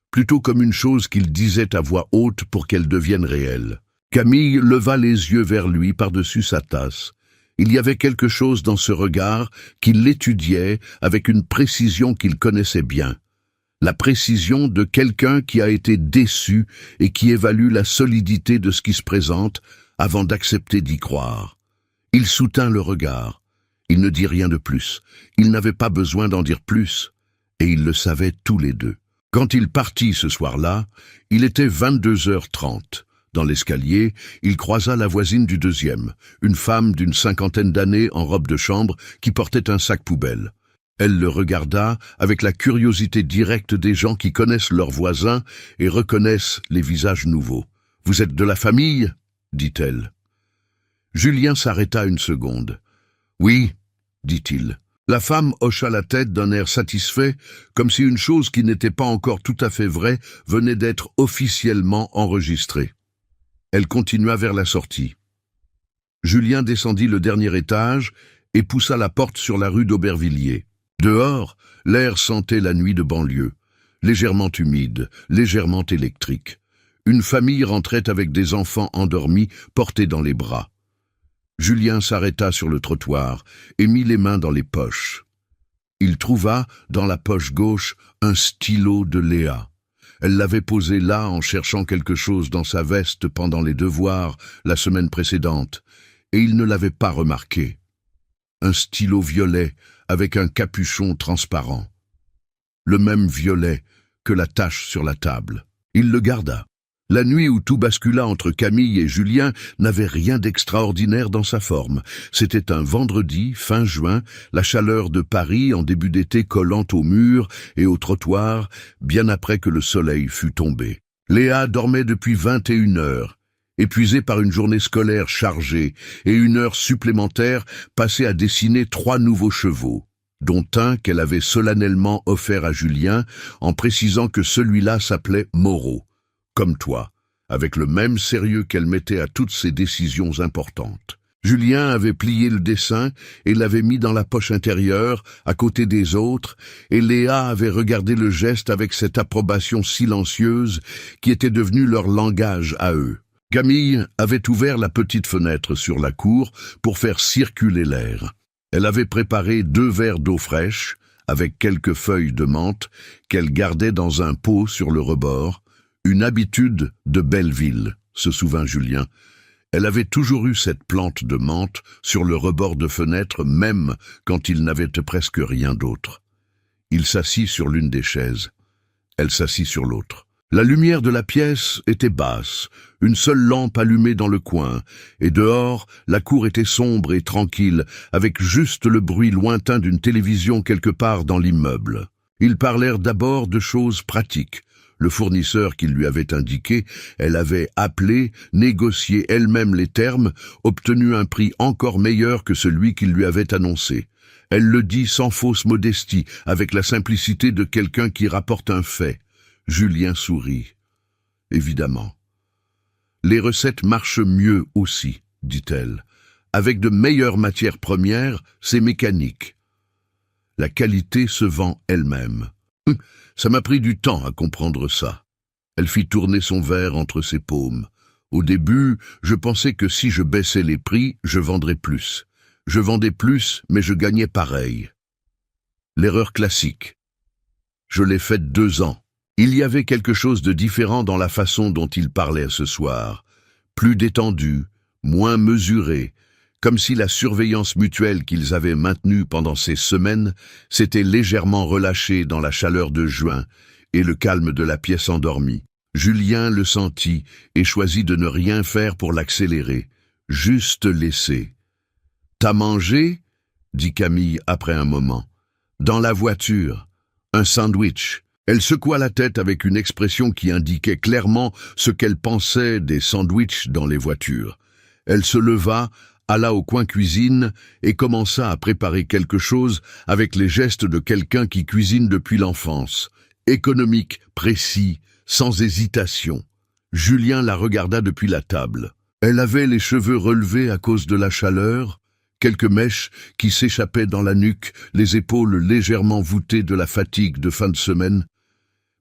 plutôt comme une chose qu'il disait à voix haute pour qu'elle devienne réelle. Camille leva les yeux vers lui par-dessus sa tasse. Il y avait quelque chose dans ce regard qui l'étudiait avec une précision qu'il connaissait bien. La précision de quelqu'un qui a été déçu et qui évalue la solidité de ce qui se présente avant d'accepter d'y croire. Il soutint le regard. Il ne dit rien de plus. Il n'avait pas besoin d'en dire plus. Et ils le savaient tous les deux. Quand il partit ce soir-là, il était 22h30. Dans l'escalier, il croisa la voisine du 2e, une femme d'une 50aine d'années en robe de chambre qui portait un sac poubelle. Elle le regarda avec la curiosité directe des gens qui connaissent leurs voisins et reconnaissent les visages nouveaux. « Vous êtes de la famille ?» dit-elle. Julien s'arrêta une seconde. « Oui », dit-il. La femme hocha la tête d'un air satisfait, comme si une chose qui n'était pas encore tout à fait vraie venait d'être officiellement enregistrée. Elle continua vers la sortie. Julien descendit le dernier étage et poussa la porte sur la rue d'Aubervilliers. Dehors, l'air sentait la nuit de banlieue, légèrement humide, légèrement électrique. Une famille rentrait avec des enfants endormis, portés dans les bras. Julien s'arrêta sur le trottoir et mit les mains dans les poches. Il trouva, dans la poche gauche, un stylo de Léa. Elle l'avait posé là en cherchant quelque chose dans sa veste pendant les devoirs la semaine précédente, et il ne l'avait pas remarqué. Un stylo violet avec un capuchon transparent. Le même violet que la tache sur la table. Il le garda. La nuit où tout bascula entre Camille et Julien n'avait rien d'extraordinaire dans sa forme. C'était un vendredi, fin juin, la chaleur de Paris en début d'été collant au mur et au trottoir, bien après que le soleil fût tombé. Léa dormait depuis 21 heures. épuisé par une journée scolaire chargée et une heure supplémentaire passée à dessiner 3 nouveaux chevaux, dont un qu'elle avait solennellement offert à Julien en précisant que celui-là s'appelait Moreau, comme toi, avec le même sérieux qu'elle mettait à toutes ses décisions importantes. Julien avait plié le dessin et l'avait mis dans la poche intérieure, à côté des autres, et Léa avait regardé le geste avec cette approbation silencieuse qui était devenue leur langage à eux. Camille avait ouvert la petite fenêtre sur la cour pour faire circuler l'air. Elle avait préparé 2 verres d'eau fraîche, avec quelques feuilles de menthe, qu'elle gardait dans un pot sur le rebord, une habitude de Belleville, se souvint Julien. Elle avait toujours eu cette plante de menthe sur le rebord de fenêtre, même quand il n'avait presque rien d'autre. Il s'assit sur l'une des chaises. Elle s'assit sur l'autre. La lumière de la pièce était basse, une seule lampe allumée dans le coin, et dehors, la cour était sombre et tranquille, avec juste le bruit lointain d'une télévision quelque part dans l'immeuble. Ils parlèrent d'abord de choses pratiques. Le fournisseur qui lui avait indiqué, elle avait appelé, négocié elle-même les termes, obtenu un prix encore meilleur que celui qu'il lui avait annoncé. Elle le dit sans fausse modestie, avec la simplicité de quelqu'un qui rapporte un fait. Julien sourit. Évidemment. Les recettes marchent mieux aussi, dit-elle. Avec de meilleures matières premières, c'est mécanique. La qualité se vend elle-même. Ça m'a pris du temps à comprendre ça. Elle fit tourner son verre entre ses paumes. Au début, je pensais que si je baissais les prix, je vendrais plus. Je vendais plus, mais je gagnais pareil. L'erreur classique. Je l'ai faite 2 ans. Il y avait quelque chose de différent dans la façon dont il parlait ce soir. Plus détendu, moins mesuré, comme si la surveillance mutuelle qu'ils avaient maintenue pendant ces semaines s'était légèrement relâchée dans la chaleur de juin et le calme de la pièce endormie. Julien le sentit et choisit de ne rien faire pour l'accélérer, juste laisser. « T'as mangé ?» dit Camille après un moment. « Dans la voiture. Un sandwich. » Elle secoua la tête avec une expression qui indiquait clairement ce qu'elle pensait des sandwichs dans les voitures. Elle se leva, alla au coin cuisine et commença à préparer quelque chose avec les gestes de quelqu'un qui cuisine depuis l'enfance. Économique, précis, sans hésitation. Julien la regarda depuis la table. Elle avait les cheveux relevés à cause de la chaleur, quelques mèches qui s'échappaient dans la nuque, les épaules légèrement voûtées de la fatigue de fin de semaine,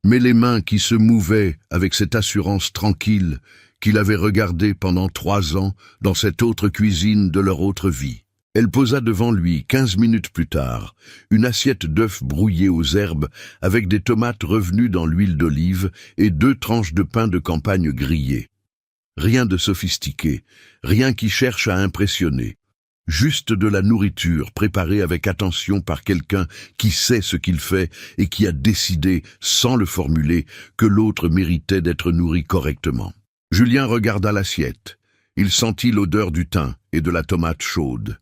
mais les mains qui se mouvaient avec cette assurance tranquille qu'il avait regardée pendant 3 ans dans cette autre cuisine de leur autre vie. Elle posa devant lui, 15 minutes plus tard, une assiette d'œufs brouillés aux herbes avec des tomates revenues dans l'huile d'olive et 2 tranches de pain de campagne grillées. Rien de sophistiqué, rien qui cherche à impressionner. Juste de la nourriture préparée avec attention par quelqu'un qui sait ce qu'il fait et qui a décidé, sans le formuler, que l'autre méritait d'être nourri correctement. Julien regarda l'assiette. Il sentit l'odeur du thym et de la tomate chaude.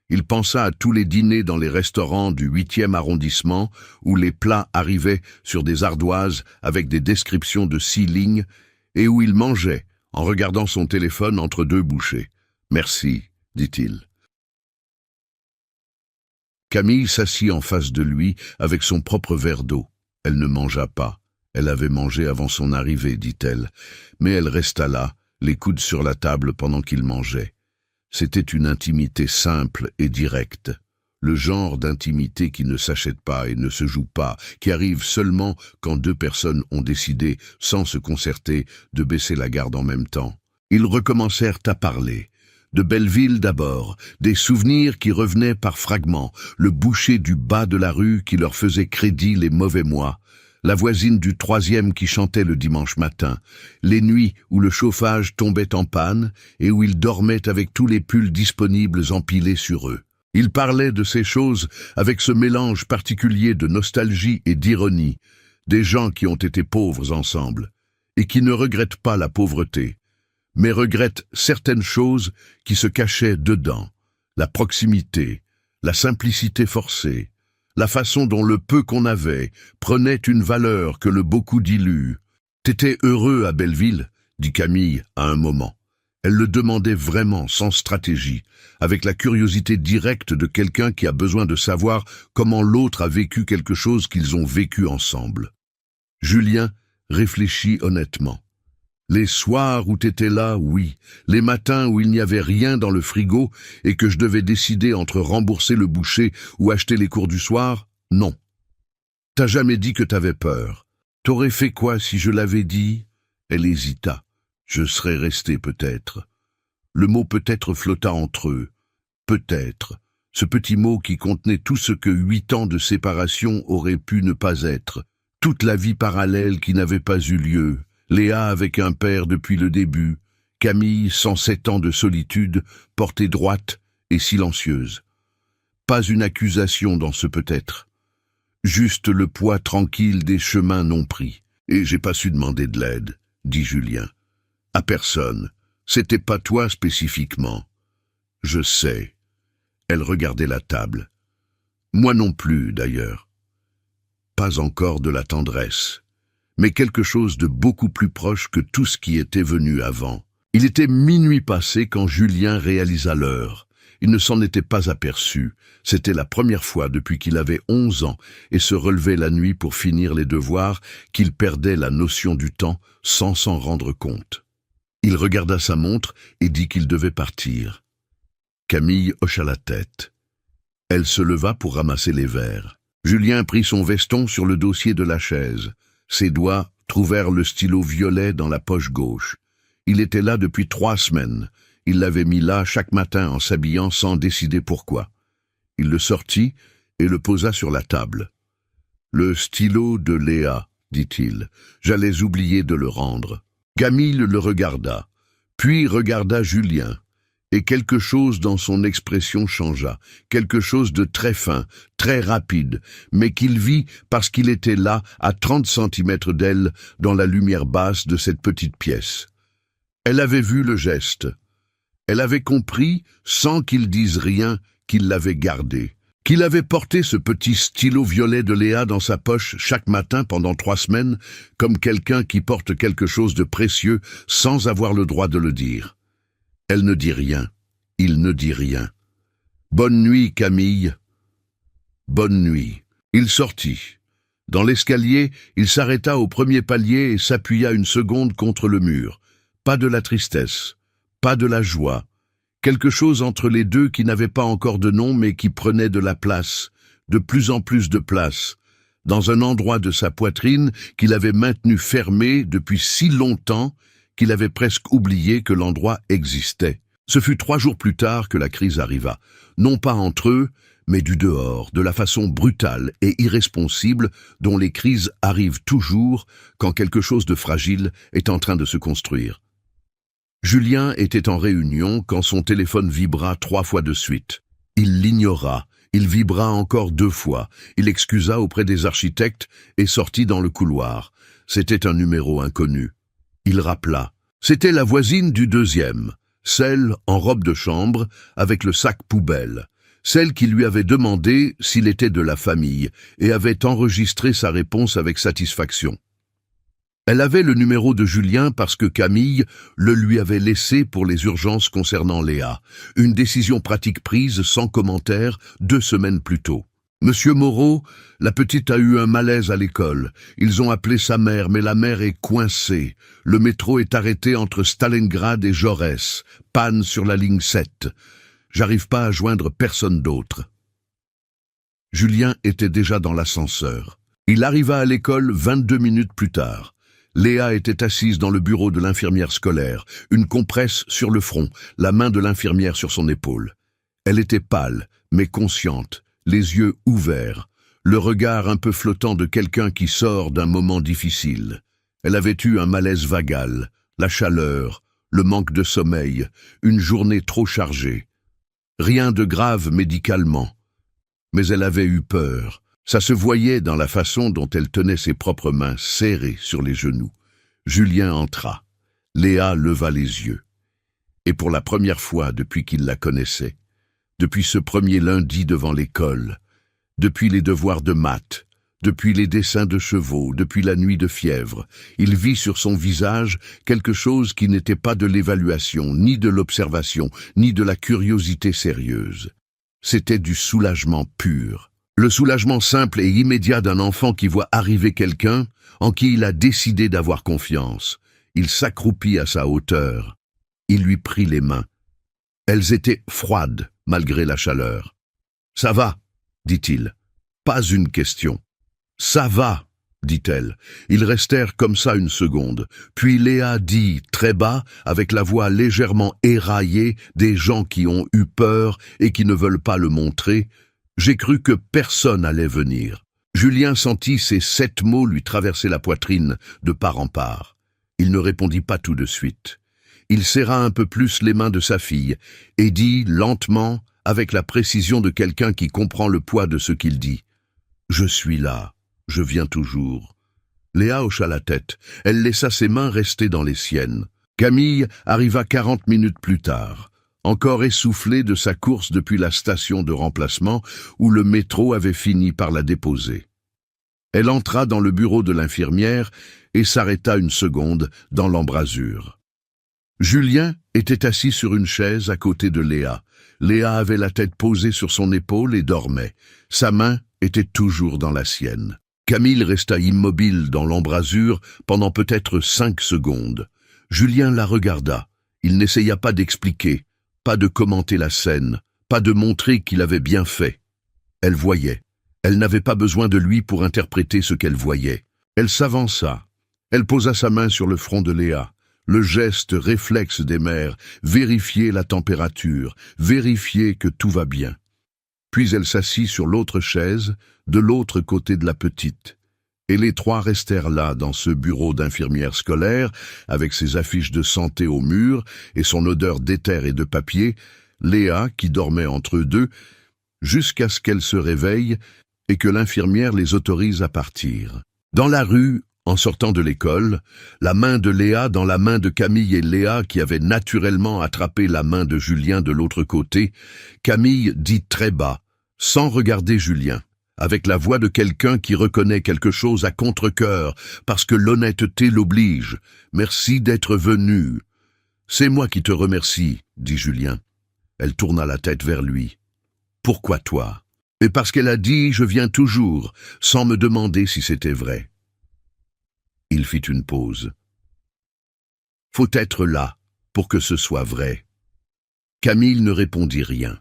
Il pensa à tous les dîners dans les restaurants du 8e arrondissement où les plats arrivaient sur des ardoises avec des descriptions de 6 lignes et où il mangeait en regardant son téléphone entre 2 bouchées. « Merci », dit-il. Camille s'assit en face de lui avec son propre verre d'eau. Elle ne mangea pas. Elle avait mangé avant son arrivée, dit-elle, mais elle resta là, les coudes sur la table pendant qu'il mangeait. C'était une intimité simple et directe, le genre d'intimité qui ne s'achète pas et ne se joue pas, qui arrive seulement quand 2 personnes ont décidé, sans se concerter, de baisser la garde en même temps. Ils recommencèrent à parler. De Belleville d'abord, des souvenirs qui revenaient par fragments, le boucher du bas de la rue qui leur faisait crédit les mauvais mois, la voisine du 3e qui chantait le dimanche matin, les nuits où le chauffage tombait en panne et où ils dormaient avec tous les pulls disponibles empilés sur eux. Ils parlaient de ces choses avec ce mélange particulier de nostalgie et d'ironie, des gens qui ont été pauvres ensemble et qui ne regrettent pas la pauvreté, mais regrette certaines choses qui se cachaient dedans, la proximité, la simplicité forcée, la façon dont le peu qu'on avait prenait une valeur que le beaucoup dilue. « T'étais heureux à Belleville ?» dit Camille à un moment. Elle le demandait vraiment, sans stratégie, avec la curiosité directe de quelqu'un qui a besoin de savoir comment l'autre a vécu quelque chose qu'ils ont vécu ensemble. Julien réfléchit honnêtement. Les soirs où t'étais là, oui. Les matins où il n'y avait rien dans le frigo et que je devais décider entre rembourser le boucher ou acheter les cours du soir, non. T'as jamais dit que t'avais peur. T'aurais fait quoi si je l'avais dit? Elle hésita. Je serais resté peut-être. Le mot peut-être flotta entre eux. Peut-être. Ce petit mot qui contenait tout ce que 8 ans de séparation auraient pu ne pas être. Toute la vie parallèle qui n'avait pas eu lieu. Léa avec un père depuis le début. Camille, 107 ans de solitude, portée droite et silencieuse. Pas une accusation dans ce peut-être. Juste le poids tranquille des chemins non pris. Et j'ai pas su demander de l'aide, dit Julien. À personne. C'était pas toi spécifiquement. Je sais. Elle regardait la table. Moi non plus, d'ailleurs. Pas encore de la tendresse, mais quelque chose de beaucoup plus proche que tout ce qui était venu avant. Il était minuit passé quand Julien réalisa l'heure. Il ne s'en était pas aperçu. C'était la première fois depuis qu'il avait 11 ans et se relevait la nuit pour finir les devoirs qu'il perdait la notion du temps sans s'en rendre compte. Il regarda sa montre et dit qu'il devait partir. Camille hocha la tête. Elle se leva pour ramasser les verres. Julien prit son veston sur le dossier de la chaise. Ses doigts trouvèrent le stylo violet dans la poche gauche. Il était là depuis 3 semaines. Il l'avait mis là chaque matin en s'habillant sans décider pourquoi. Il le sortit et le posa sur la table. « Le stylo de Léa, dit-il. J'allais oublier de le rendre. » Camille le regarda, puis regarda Julien. Et quelque chose dans son expression changea, quelque chose de très fin, très rapide, mais qu'il vit parce qu'il était là, à 30 centimètres d'elle, dans la lumière basse de cette petite pièce. Elle avait vu le geste. Elle avait compris, sans qu'il dise rien, qu'il l'avait gardé, qu'il avait porté ce petit stylo violet de Léa dans sa poche chaque matin pendant 3 semaines, comme quelqu'un qui porte quelque chose de précieux sans avoir le droit de le dire. Elle ne dit rien. Il ne dit rien. « Bonne nuit, Camille. » Bonne nuit. Il sortit. Dans l'escalier, il s'arrêta au premier palier et s'appuya une seconde contre le mur. Pas de la tristesse, pas de la joie. Quelque chose entre les deux qui n'avait pas encore de nom mais qui prenait de la place, de plus en plus de place, dans un endroit de sa poitrine qu'il avait maintenu fermé depuis si longtemps qu'il avait presque oublié que l'endroit existait. Ce fut 3 jours plus tard que la crise arriva, non pas entre eux, mais du dehors, de la façon brutale et irresponsible dont les crises arrivent toujours quand quelque chose de fragile est en train de se construire. Julien était en réunion quand son téléphone vibra 3 fois de suite. Il l'ignora, il vibra encore 2 fois, il excusa auprès des architectes et sortit dans le couloir. C'était un numéro inconnu. Il rappela. C'était la voisine du deuxième, celle en robe de chambre avec le sac poubelle, celle qui lui avait demandé s'il était de la famille et avait enregistré sa réponse avec satisfaction. Elle avait le numéro de Julien parce que Camille le lui avait laissé pour les urgences concernant Léa, une décision pratique prise sans commentaire 2 semaines plus tôt. Monsieur Moreau, la petite a eu un malaise à l'école. Ils ont appelé sa mère, mais la mère est coincée. Le métro est arrêté entre Stalingrad et Jaurès. Panne sur la ligne 7. J'arrive pas à joindre personne d'autre. Julien était déjà dans l'ascenseur. Il arriva à l'école 22 minutes plus tard. Léa était assise dans le bureau de l'infirmière scolaire, une compresse sur le front, la main de l'infirmière sur son épaule. Elle était pâle, mais consciente, les yeux ouverts, le regard un peu flottant de quelqu'un qui sort d'un moment difficile. Elle avait eu un malaise vagal, la chaleur, le manque de sommeil, une journée trop chargée. Rien de grave médicalement, mais elle avait eu peur. Ça se voyait dans la façon dont elle tenait ses propres mains serrées sur les genoux. Julien entra. Léa leva les yeux. Et pour la première fois depuis qu'il la connaissait, depuis ce premier lundi devant l'école, depuis les devoirs de maths, depuis les dessins de chevaux, depuis la nuit de fièvre. Il vit sur son visage quelque chose qui n'était pas de l'évaluation, ni de l'observation, ni de la curiosité sérieuse. C'était du soulagement pur. Le soulagement simple et immédiat d'un enfant qui voit arriver quelqu'un en qui il a décidé d'avoir confiance. Il s'accroupit à sa hauteur. Il lui prit les mains. Elles étaient froides, malgré la chaleur. « Ça va ?» dit-il. Pas une question. « Ça va ?» dit-elle. Ils restèrent comme ça une seconde. Puis Léa dit, très bas, avec la voix légèrement éraillée des gens qui ont eu peur et qui ne veulent pas le montrer, « J'ai cru que personne allait venir. » Julien sentit ces 7 mots lui traverser la poitrine de part en part. Il ne répondit pas tout de suite. Il serra un peu plus les mains de sa fille et dit lentement, avec la précision de quelqu'un qui comprend le poids de ce qu'il dit. « Je suis là, je viens toujours. » Léa hocha la tête. Elle laissa ses mains rester dans les siennes. Camille arriva 40 minutes plus tard, encore essoufflée de sa course depuis la station de remplacement où le métro avait fini par la déposer. Elle entra dans le bureau de l'infirmière et s'arrêta une seconde dans l'embrasure. Julien était assis sur une chaise à côté de Léa. Léa avait la tête posée sur son épaule et dormait. Sa main était toujours dans la sienne. Camille resta immobile dans l'embrasure pendant peut-être 5 secondes. Julien la regarda. Il n'essaya pas d'expliquer, pas de commenter la scène, pas de montrer qu'il avait bien fait. Elle voyait. Elle n'avait pas besoin de lui pour interpréter ce qu'elle voyait. Elle s'avança. Elle posa sa main sur le front de Léa. Le geste réflexe des mères, vérifier la température, vérifier que tout va bien. Puis elle s'assit sur l'autre chaise, de l'autre côté de la petite. Et les 3 restèrent là, dans ce bureau d'infirmière scolaire, avec ses affiches de santé au mur et son odeur d'éther et de papier, Léa, qui dormait entre eux deux, jusqu'à ce qu'elle se réveille et que l'infirmière les autorise à partir. Dans la rue, en sortant de l'école, la main de Léa dans la main de Camille et Léa qui avaient naturellement attrapé la main de Julien de l'autre côté, Camille dit très bas, sans regarder Julien, avec la voix de quelqu'un qui reconnaît quelque chose à contre-cœur, parce que l'honnêteté l'oblige. « Merci d'être venu. »« C'est moi qui te remercie, » dit Julien. Elle tourna la tête vers lui. « Pourquoi toi ?» Et parce qu'elle a dit « Je viens toujours », sans me demander si c'était vrai. Il fit une pause. « Faut être là pour que ce soit vrai. » Camille ne répondit rien,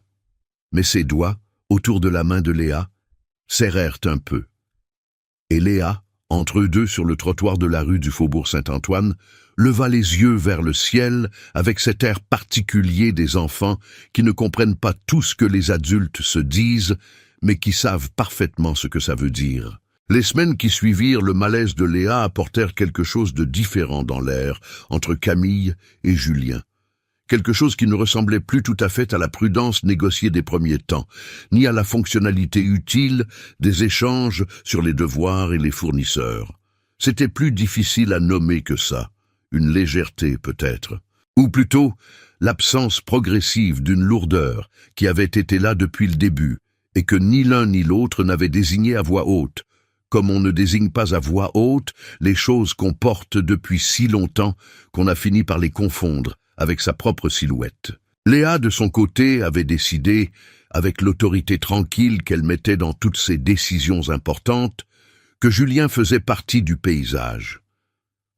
mais ses doigts, autour de la main de Léa, serrèrent un peu. Et Léa, entre eux deux sur le trottoir de la rue du Faubourg Saint-Antoine, leva les yeux vers le ciel avec cet air particulier des enfants qui ne comprennent pas tout ce que les adultes se disent, mais qui savent parfaitement ce que ça veut dire. Les semaines qui suivirent, le malaise de Léa apportèrent quelque chose de différent dans l'air entre Camille et Julien. Quelque chose qui ne ressemblait plus tout à fait à la prudence négociée des premiers temps, ni à la fonctionnalité utile des échanges sur les devoirs et les fournisseurs. C'était plus difficile à nommer que ça, une légèreté peut-être, ou plutôt l'absence progressive d'une lourdeur qui avait été là depuis le début et que ni l'un ni l'autre n'avait désigné à voix haute, comme on ne désigne pas à voix haute les choses qu'on porte depuis si longtemps qu'on a fini par les confondre avec sa propre silhouette. Léa, de son côté, avait décidé, avec l'autorité tranquille qu'elle mettait dans toutes ses décisions importantes, que Julien faisait partie du paysage.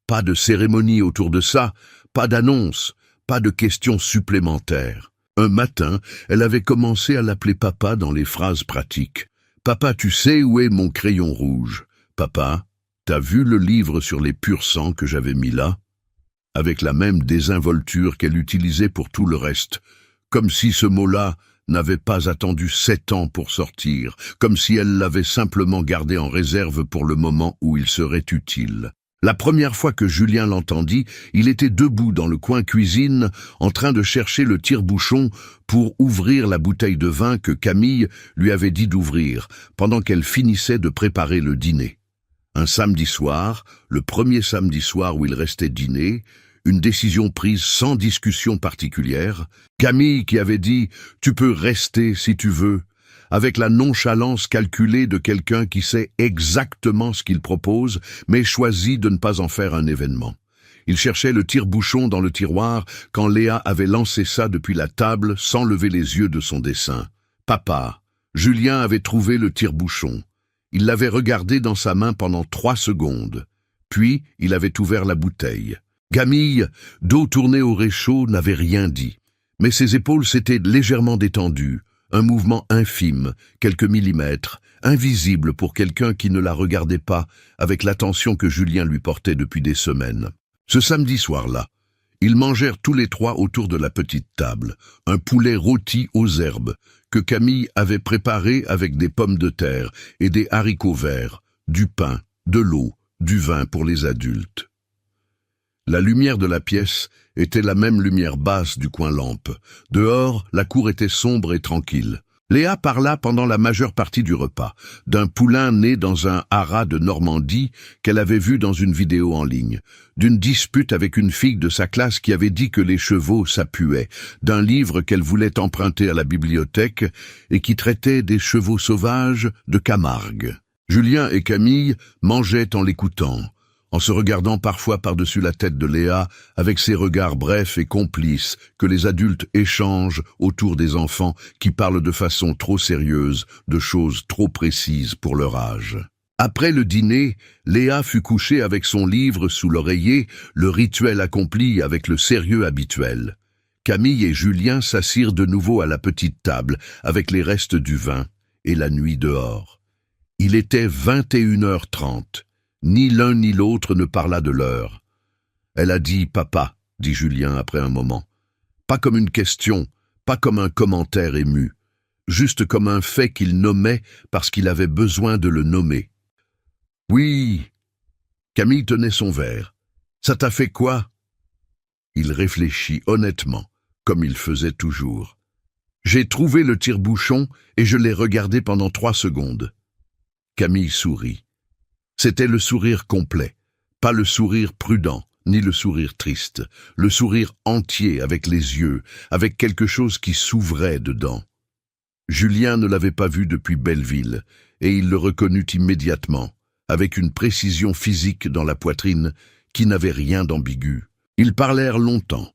Pas de cérémonie autour de ça, pas d'annonce, pas de questions supplémentaires. Un matin, elle avait commencé à l'appeler papa dans les phrases pratiques. « Papa, tu sais où est mon crayon rouge ? Papa, t'as vu le livre sur les purs sangs que j'avais mis là ?» Avec la même désinvolture qu'elle utilisait pour tout le reste, comme si ce mot-là n'avait pas attendu 7 ans pour sortir, comme si elle l'avait simplement gardé en réserve pour le moment où il serait utile. La première fois que Julien l'entendit, il était debout dans le coin cuisine, en train de chercher le tire-bouchon pour ouvrir la bouteille de vin que Camille lui avait dit d'ouvrir, pendant qu'elle finissait de préparer le dîner. Un samedi soir, le premier samedi soir où il restait dîner, une décision prise sans discussion particulière, Camille qui avait dit « Tu peux rester si tu veux », avec la nonchalance calculée de quelqu'un qui sait exactement ce qu'il propose, mais choisit de ne pas en faire un événement. Il cherchait le tire-bouchon dans le tiroir quand Léa avait lancé ça depuis la table sans lever les yeux de son dessin. « Papa !» Julien avait trouvé le tire-bouchon. Il l'avait regardé dans sa main pendant 3 secondes. Puis, il avait ouvert la bouteille. Camille, dos tourné au réchaud, n'avait rien dit. Mais ses épaules s'étaient légèrement détendues. Un mouvement infime, quelques millimètres, invisible pour quelqu'un qui ne la regardait pas avec l'attention que Julien lui portait depuis des semaines. Ce samedi soir-là, ils mangèrent tous les 3 autour de la petite table, un poulet rôti aux herbes que Camille avait préparé avec des pommes de terre et des haricots verts, du pain, de l'eau, du vin pour les adultes. La lumière de la pièce était la même lumière basse du coin lampe. Dehors, la cour était sombre et tranquille. Léa parla pendant la majeure partie du repas, d'un poulain né dans un haras de Normandie qu'elle avait vu dans une vidéo en ligne, d'une dispute avec une fille de sa classe qui avait dit que les chevaux ça puait, d'un livre qu'elle voulait emprunter à la bibliothèque et qui traitait des chevaux sauvages de Camargue. Julien et Camille mangeaient en l'écoutant, en se regardant parfois par-dessus la tête de Léa avec ces regards brefs et complices que les adultes échangent autour des enfants qui parlent de façon trop sérieuse de choses trop précises pour leur âge. Après le dîner, Léa fut couchée avec son livre sous l'oreiller, le rituel accompli avec le sérieux habituel. Camille et Julien s'assirent de nouveau à la petite table avec les restes du vin et la nuit dehors. Il était 21h30. Ni l'un ni l'autre ne parla de l'heure. Elle a dit « Papa », dit Julien après un moment. Pas comme une question, pas comme un commentaire ému, juste comme un fait qu'il nommait parce qu'il avait besoin de le nommer. « Oui. » Camille tenait son verre. « Ça t'a fait quoi ?» Il réfléchit honnêtement, comme il faisait toujours. « J'ai trouvé le tire-bouchon et je l'ai regardé pendant 3 secondes. » Camille sourit. C'était le sourire complet, pas le sourire prudent, ni le sourire triste, le sourire entier avec les yeux, avec quelque chose qui s'ouvrait dedans. Julien ne l'avait pas vu depuis Belleville, et il le reconnut immédiatement, avec une précision physique dans la poitrine qui n'avait rien d'ambigu. Ils parlèrent longtemps.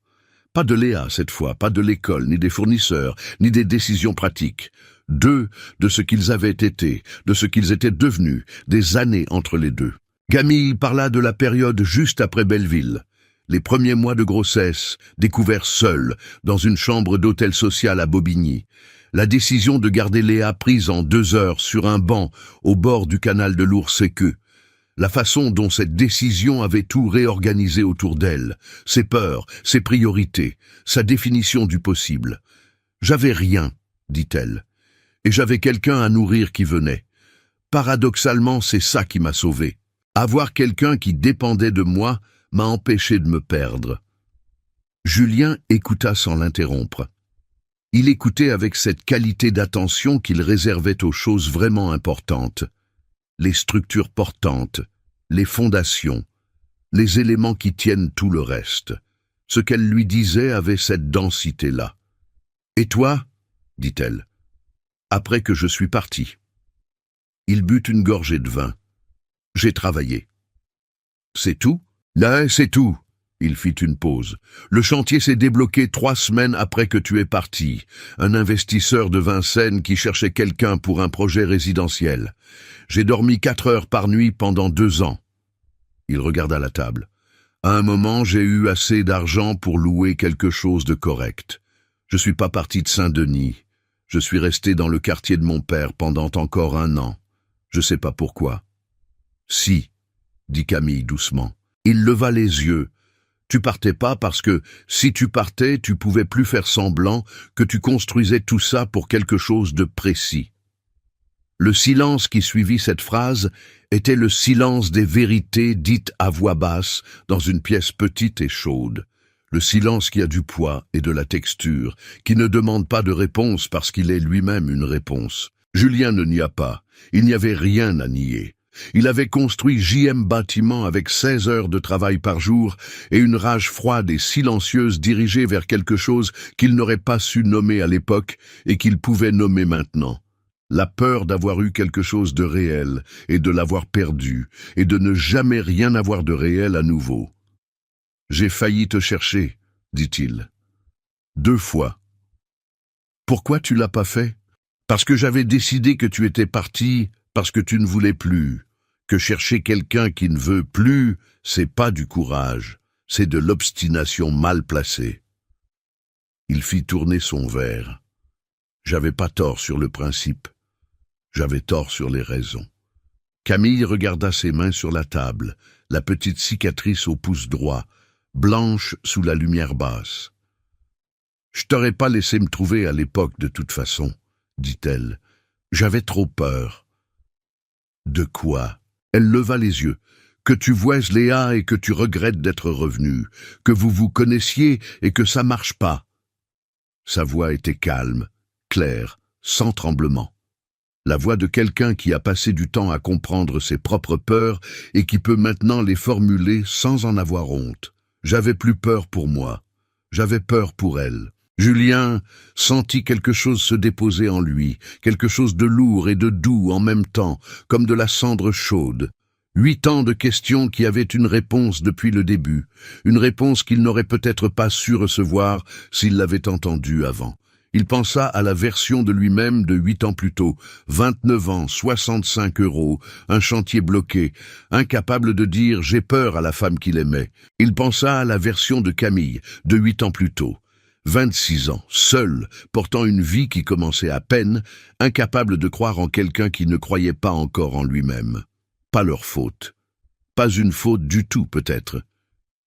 Pas de Léa cette fois, pas de l'école, ni des fournisseurs, ni des décisions pratiques. De ce qu'ils avaient été, de ce qu'ils étaient devenus, des années entre les deux. Camille parla de la période juste après Belleville. Les premiers mois de grossesse, découverts seuls, dans une chambre d'hôtel social à Bobigny. La décision de garder Léa prise en 2 heures sur un banc au bord du canal de l'Ours-Séqueux. La façon dont cette décision avait tout réorganisé autour d'elle, ses peurs, ses priorités, sa définition du possible. « J'avais rien », dit-elle. Et j'avais quelqu'un à nourrir qui venait. Paradoxalement, c'est ça qui m'a sauvé. Avoir quelqu'un qui dépendait de moi m'a empêché de me perdre. Julien écouta sans l'interrompre. Il écoutait avec cette qualité d'attention qu'il réservait aux choses vraiment importantes. Les structures portantes, les fondations, les éléments qui tiennent tout le reste. Ce qu'elle lui disait avait cette densité-là. « Et toi ?» dit-elle. Après que je suis parti. Il but une gorgée de vin. J'ai travaillé. C'est tout? Là, c'est tout. Il fit une pause. Le chantier s'est débloqué 3 semaines après que tu es parti. Un investisseur de Vincennes qui cherchait quelqu'un pour un projet résidentiel. J'ai dormi 4 heures par nuit pendant 2 ans. Il regarda la table. À un moment, j'ai eu assez d'argent pour louer quelque chose de correct. Je suis pas parti de Saint-Denis. Je suis resté dans le quartier de mon père pendant encore 1 an. Je sais pas pourquoi. Si, dit Camille doucement. Il leva les yeux. Tu partais pas parce que, si tu partais, tu pouvais plus faire semblant que tu construisais tout ça pour quelque chose de précis. Le silence qui suivit cette phrase était le silence des vérités dites à voix basse dans une pièce petite et chaude. Le silence qui a du poids et de la texture, qui ne demande pas de réponse parce qu'il est lui-même une réponse. Julien ne nia pas, il n'y avait rien à nier. Il avait construit JM Bâtiment avec 16 heures de travail par jour et une rage froide et silencieuse dirigée vers quelque chose qu'il n'aurait pas su nommer à l'époque et qu'il pouvait nommer maintenant. La peur d'avoir eu quelque chose de réel et de l'avoir perdu, et de ne jamais rien avoir de réel à nouveau. « J'ai failli te chercher, dit-il. 2 fois. Pourquoi tu l'as pas fait? Parce que j'avais décidé que tu étais parti, parce que tu ne voulais plus. Que chercher quelqu'un qui ne veut plus, c'est pas du courage, c'est de l'obstination mal placée. » Il fit tourner son verre. J'avais pas tort sur le principe. J'avais tort sur les raisons. Camille regarda ses mains sur la table, la petite cicatrice au pouce droit, blanche sous la lumière basse. « Je t'aurais pas laissé me trouver à l'époque de toute façon, » dit-elle. « J'avais trop peur. » « De quoi ?» Elle leva les yeux. « Que tu voies Léa et que tu regrettes d'être revenu, que vous vous connaissiez et que ça marche pas. » Sa voix était calme, claire, sans tremblement. La voix de quelqu'un qui a passé du temps à comprendre ses propres peurs et qui peut maintenant les formuler sans en avoir honte. J'avais plus peur pour moi. J'avais peur pour elle. Julien sentit quelque chose se déposer en lui, quelque chose de lourd et de doux en même temps, comme de la cendre chaude. 8 ans de questions qui avaient une réponse depuis le début, une réponse qu'il n'aurait peut-être pas su recevoir s'il l'avait entendue avant. Il pensa à la version de lui-même de 8 ans plus tôt, 29 ans, 65 €, un chantier bloqué, incapable de dire « j'ai peur » à la femme qu'il aimait. Il pensa à la version de Camille, de 8 ans plus tôt, 26 ans, seul, portant une vie qui commençait à peine, incapable de croire en quelqu'un qui ne croyait pas encore en lui-même. Pas leur faute. Pas une faute du tout, peut-être.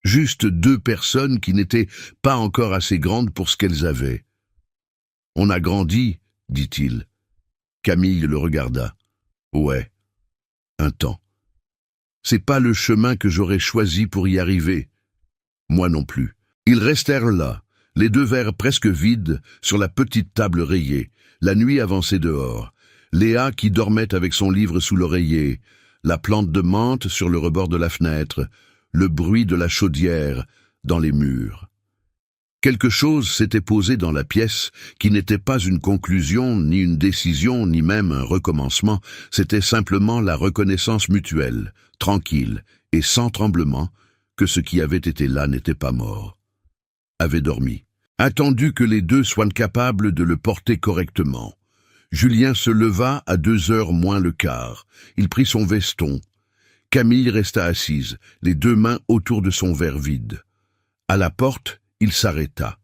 Juste 2 personnes qui n'étaient pas encore assez grandes pour ce qu'elles avaient. « On a grandi, » dit-il. Camille le regarda. « Ouais, un temps. C'est pas le chemin que j'aurais choisi pour y arriver. Moi non plus. » Ils restèrent là, les 2 verres presque vides, sur la petite table rayée. La nuit avançait dehors. Léa qui dormait avec son livre sous l'oreiller, la plante de menthe sur le rebord de la fenêtre, le bruit de la chaudière dans les murs. Quelque chose s'était posé dans la pièce qui n'était pas une conclusion, ni une décision, ni même un recommencement, c'était simplement la reconnaissance mutuelle, tranquille et sans tremblement, que ce qui avait été là n'était pas mort. Avait dormi. Attendu que les 2 soient capables de le porter correctement. Julien se leva à 2h moins le quart. Il prit son veston. Camille resta assise, les 2 mains autour de son verre vide. À la porte, il s'arrêta.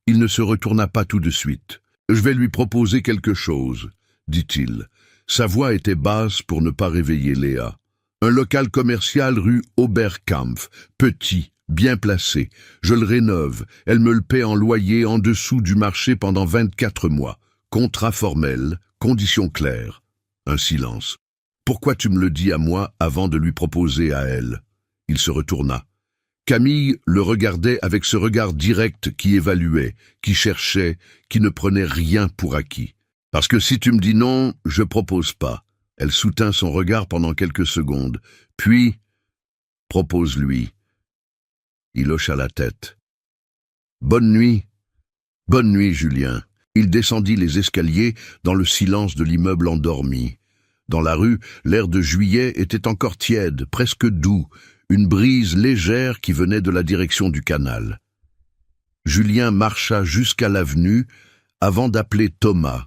Il ne se retourna pas tout de suite. « Je vais lui proposer quelque chose, » dit-il. Sa voix était basse pour ne pas réveiller Léa. Un local commercial rue Oberkampf, petit, bien placé. Je le rénove, elle me le paie en loyer en dessous du marché pendant 24 mois. Contrat formel, conditions claires. Un silence. « Pourquoi tu me le dis à moi avant de lui proposer à elle ?» Il se retourna. Camille le regardait avec ce regard direct qui évaluait, qui cherchait, qui ne prenait rien pour acquis. « Parce que si tu me dis non, je propose pas. » Elle soutint son regard pendant quelques secondes. Puis, « Propose-lui. » Il hocha la tête. « Bonne nuit. »« Bonne nuit, Julien. » Il descendit les escaliers dans le silence de l'immeuble endormi. Dans la rue, l'air de juillet était encore tiède, presque doux, une brise légère qui venait de la direction du canal. Julien marcha jusqu'à l'avenue avant d'appeler Thomas.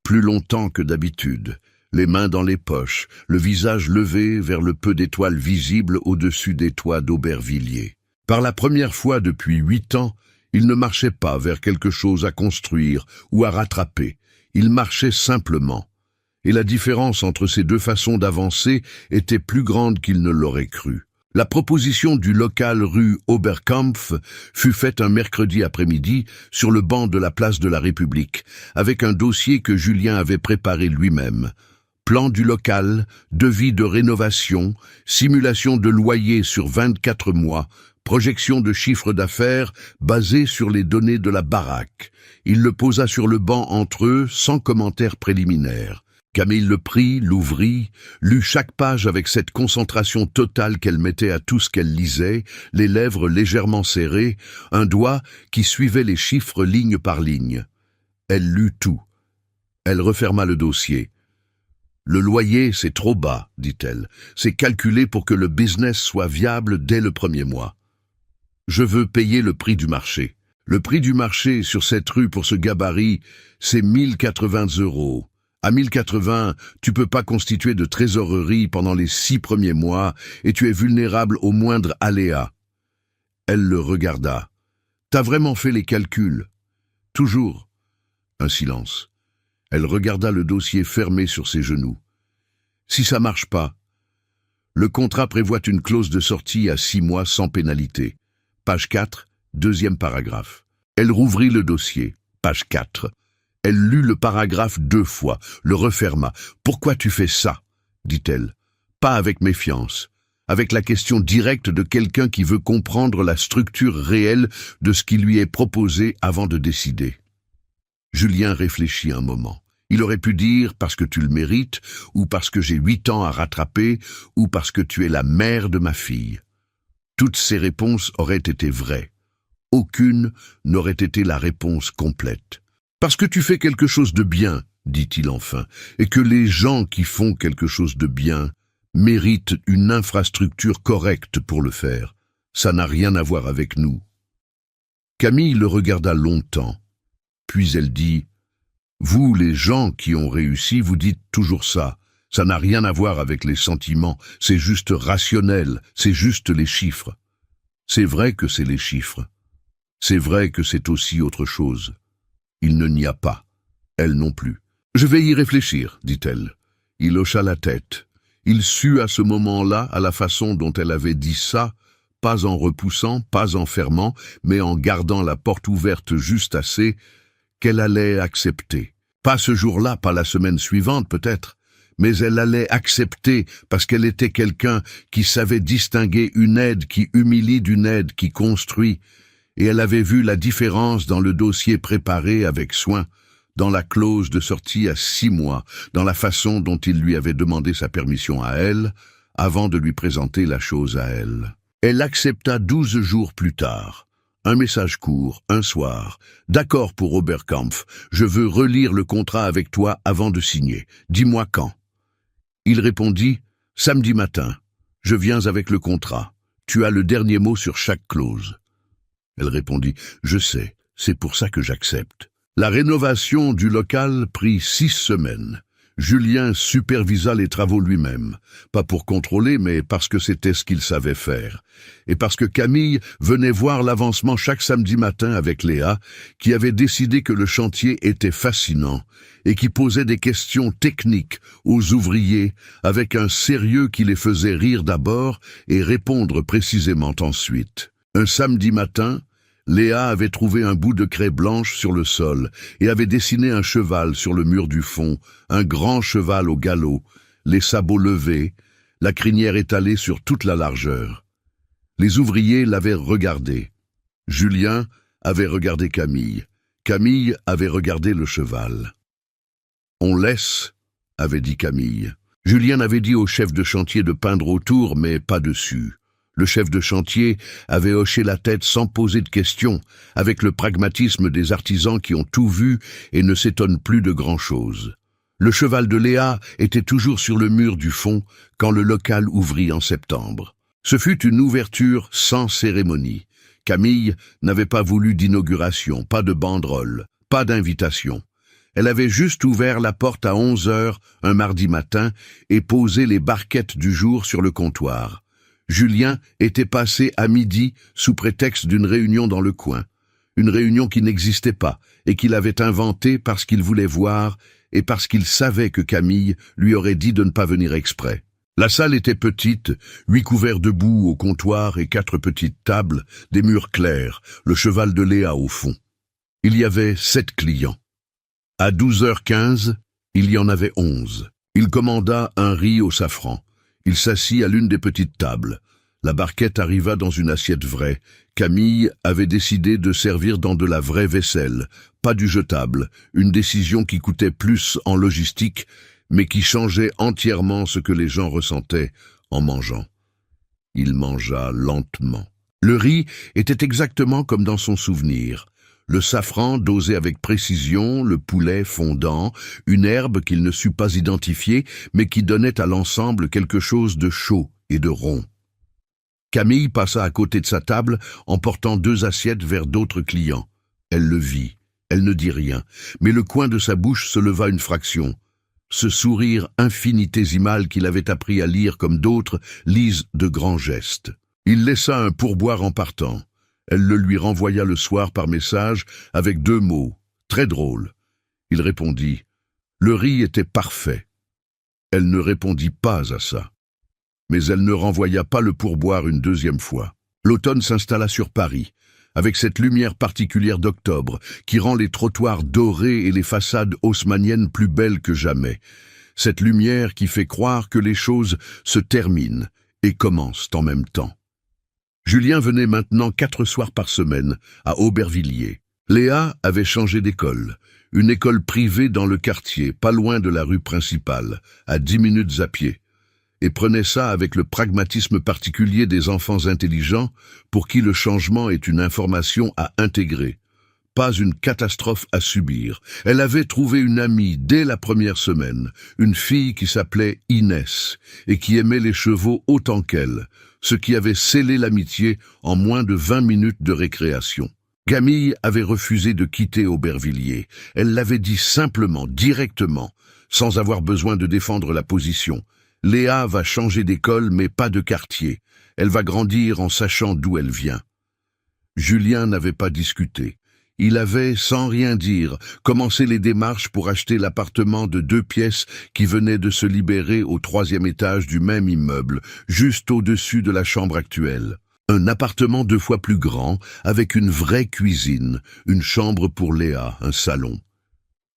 Plus longtemps que d'habitude, les mains dans les poches, le visage levé vers le peu d'étoiles visibles au-dessus des toits d'Aubervilliers. Par la première fois depuis 8 ans, il ne marchait pas vers quelque chose à construire ou à rattraper. Il marchait simplement. Et la différence entre ces 2 façons d'avancer était plus grande qu'il ne l'aurait cru. La proposition du local rue Oberkampf fut faite un mercredi après-midi sur le banc de la place de la République, avec un dossier que Julien avait préparé lui-même. Plan du local, devis de rénovation, simulation de loyer sur 24 mois, projection de chiffre d'affaires basée sur les données de la baraque. Il le posa sur le banc entre eux, sans commentaire préliminaire. Camille le prit, l'ouvrit, lut chaque page avec cette concentration totale qu'elle mettait à tout ce qu'elle lisait, les lèvres légèrement serrées, un doigt qui suivait les chiffres ligne par ligne. Elle lut tout. Elle referma le dossier. Le loyer, c'est trop bas, dit-elle. C'est calculé pour que le business soit viable dès le premier mois. Je veux payer le prix du marché. Le prix du marché sur cette rue pour ce gabarit, c'est 1080 €. À 1080, tu peux pas constituer de trésorerie pendant les 6 premiers mois et tu es vulnérable au moindre aléa. Elle le regarda. T'as vraiment fait les calculs? Toujours. Un silence. Elle regarda le dossier fermé sur ses genoux. Si ça marche pas, le contrat prévoit une clause de sortie à 6 mois sans pénalité. Page 4, deuxième paragraphe. Elle rouvrit le dossier. Page 4. Elle lut le paragraphe 2 fois, le referma. « Pourquoi tu fais ça ?» dit-elle. Pas avec méfiance, avec la question directe de quelqu'un qui veut comprendre la structure réelle de ce qui lui est proposé avant de décider. Julien réfléchit un moment. Il aurait pu dire « parce que tu le mérites » ou « parce que j'ai 8 ans à rattraper » ou « parce que tu es la mère de ma fille ». Toutes ces réponses auraient été vraies. Aucune n'aurait été la réponse complète. « Parce que tu fais quelque chose de bien », dit-il enfin, « et que les gens qui font quelque chose de bien méritent une infrastructure correcte pour le faire. Ça n'a rien à voir avec nous. » Camille le regarda longtemps. Puis elle dit « Vous, les gens qui ont réussi, vous dites toujours ça. Ça n'a rien à voir avec les sentiments, c'est juste rationnel, c'est juste les chiffres. » C'est vrai que c'est les chiffres. C'est vrai que c'est aussi autre chose. Il ne n'y a pas. Elle non plus. « Je vais y réfléchir, » dit-elle. Il hocha la tête. Il sut à ce moment-là, à la façon dont elle avait dit ça, pas en repoussant, pas en fermant, mais en gardant la porte ouverte juste assez, qu'elle allait accepter. Pas ce jour-là, pas la semaine suivante peut-être, mais elle allait accepter parce qu'elle était quelqu'un qui savait distinguer une aide qui humilie d'une aide qui construit, et elle avait vu la différence dans le dossier préparé avec soin, dans la clause de sortie à 6 mois, dans la façon dont il lui avait demandé sa permission à elle, avant de lui présenter la chose à elle. Elle accepta 12 jours plus tard. Un message court, un soir. « D'accord pour Oberkampf, je veux relire le contrat avec toi avant de signer. Dis-moi quand. » Il répondit « Samedi matin. Je viens avec le contrat. Tu as le dernier mot sur chaque clause. » Elle répondit « Je sais, c'est pour ça que j'accepte. » La rénovation du local prit 6 semaines. Julien supervisa les travaux lui-même, pas pour contrôler, mais parce que c'était ce qu'il savait faire, et parce que Camille venait voir l'avancement chaque samedi matin avec Léa, qui avait décidé que le chantier était fascinant, et qui posait des questions techniques aux ouvriers avec un sérieux qui les faisait rire d'abord et répondre précisément ensuite. Un samedi matin, Léa avait trouvé un bout de craie blanche sur le sol et avait dessiné un cheval sur le mur du fond, un grand cheval au galop, les sabots levés, la crinière étalée sur toute la largeur. Les ouvriers l'avaient regardé. Julien avait regardé Camille. Camille avait regardé le cheval. « On laisse », avait dit Camille. Julien avait dit au chef de chantier de peindre autour, mais pas dessus. Le chef de chantier avait hoché la tête sans poser de questions, avec le pragmatisme des artisans qui ont tout vu et ne s'étonnent plus de grand-chose. Le cheval de Léa était toujours sur le mur du fond quand le local ouvrit en septembre. Ce fut une ouverture sans cérémonie. Camille n'avait pas voulu d'inauguration, pas de banderole, pas d'invitation. Elle avait juste ouvert la porte à 11 heures un mardi matin et posé les barquettes du jour sur le comptoir. Julien était passé à midi sous prétexte d'une réunion dans le coin, une réunion qui n'existait pas et qu'il avait inventée parce qu'il voulait voir et parce qu'il savait que Camille lui aurait dit de ne pas venir exprès. La salle était petite, 8 couverts debout au comptoir et 4 petites tables, des murs clairs, le cheval de Léa au fond. Il y avait 7 clients. À 12h15, il y en avait 11. Il commanda un riz au safran. Il s'assit à l'une des petites tables. La barquette arriva dans une assiette vraie. Camille avait décidé de servir dans de la vraie vaisselle, pas du jetable, une décision qui coûtait plus en logistique, mais qui changeait entièrement ce que les gens ressentaient en mangeant. Il mangea lentement. Le riz était exactement comme dans son souvenir. Le safran dosé avec précision, le poulet fondant, une herbe qu'il ne sut pas identifier, mais qui donnait à l'ensemble quelque chose de chaud et de rond. Camille passa à côté de sa table en portant 2 assiettes vers d'autres clients. Elle le vit. Elle ne dit rien, mais le coin de sa bouche se leva une fraction. Ce sourire infinitésimal qu'il avait appris à lire comme d'autres lisent de grands gestes. Il laissa un pourboire en partant. Elle le lui renvoya le soir par message avec 2 mots, très drôles. Il répondit « Le riz était parfait ». Elle ne répondit pas à ça. Mais elle ne renvoya pas le pourboire une 2e fois. L'automne s'installa sur Paris, avec cette lumière particulière d'octobre qui rend les trottoirs dorés et les façades haussmanniennes plus belles que jamais. Cette lumière qui fait croire que les choses se terminent et commencent en même temps. Julien venait maintenant 4 soirs par semaine à Aubervilliers. Léa avait changé d'école, une école privée dans le quartier, pas loin de la rue principale, à 10 minutes à pied, et prenait ça avec le pragmatisme particulier des enfants intelligents pour qui le changement est une information à intégrer, pas une catastrophe à subir. Elle avait trouvé une amie dès la première semaine, une fille qui s'appelait Inès et qui aimait les chevaux autant qu'elle, ce qui avait scellé l'amitié en moins de 20 minutes de récréation. Camille avait refusé de quitter Aubervilliers. Elle l'avait dit simplement, directement, sans avoir besoin de défendre la position. Léa va changer d'école, mais pas de quartier. Elle va grandir en sachant d'où elle vient. Julien n'avait pas discuté. Il avait, sans rien dire, commencé les démarches pour acheter l'appartement de 2 pièces qui venait de se libérer au 3e étage du même immeuble, juste au-dessus de la chambre actuelle. Un appartement 2 fois plus grand, avec une vraie cuisine, une chambre pour Léa, un salon.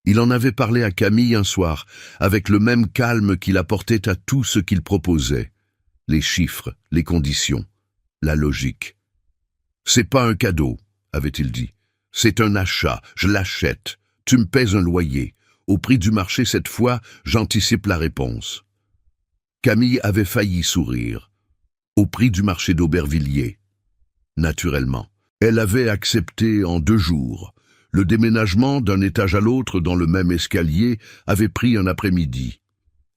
Il en avait parlé à Camille un soir, avec le même calme qu'il apportait à tout ce qu'il proposait. Les chiffres, les conditions, la logique. « C'est pas un cadeau », avait-il dit. « C'est un achat, je l'achète. Tu me paies un loyer. Au prix du marché cette fois, j'anticipe la réponse. » Camille avait failli sourire. Au prix du marché d'Aubervilliers. Naturellement. Elle avait accepté en 2 jours. Le déménagement d'un étage à l'autre dans le même escalier avait pris un après-midi.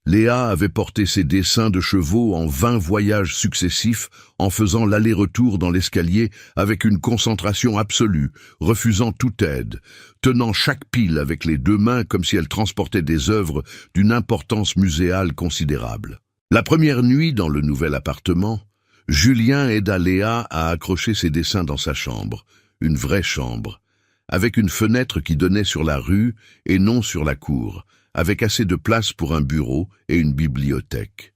Léa avait porté ses dessins de chevaux en 20 voyages successifs en faisant l'aller-retour dans l'escalier avec une concentration absolue, refusant toute aide, tenant chaque pile avec les 2 mains comme si elle transportait des œuvres d'une importance muséale considérable. La première nuit dans le nouvel appartement, Julien aida Léa à accrocher ses dessins dans sa chambre, une vraie chambre, avec une fenêtre qui donnait sur la rue et non sur la cour, avec assez de place pour un bureau et une bibliothèque.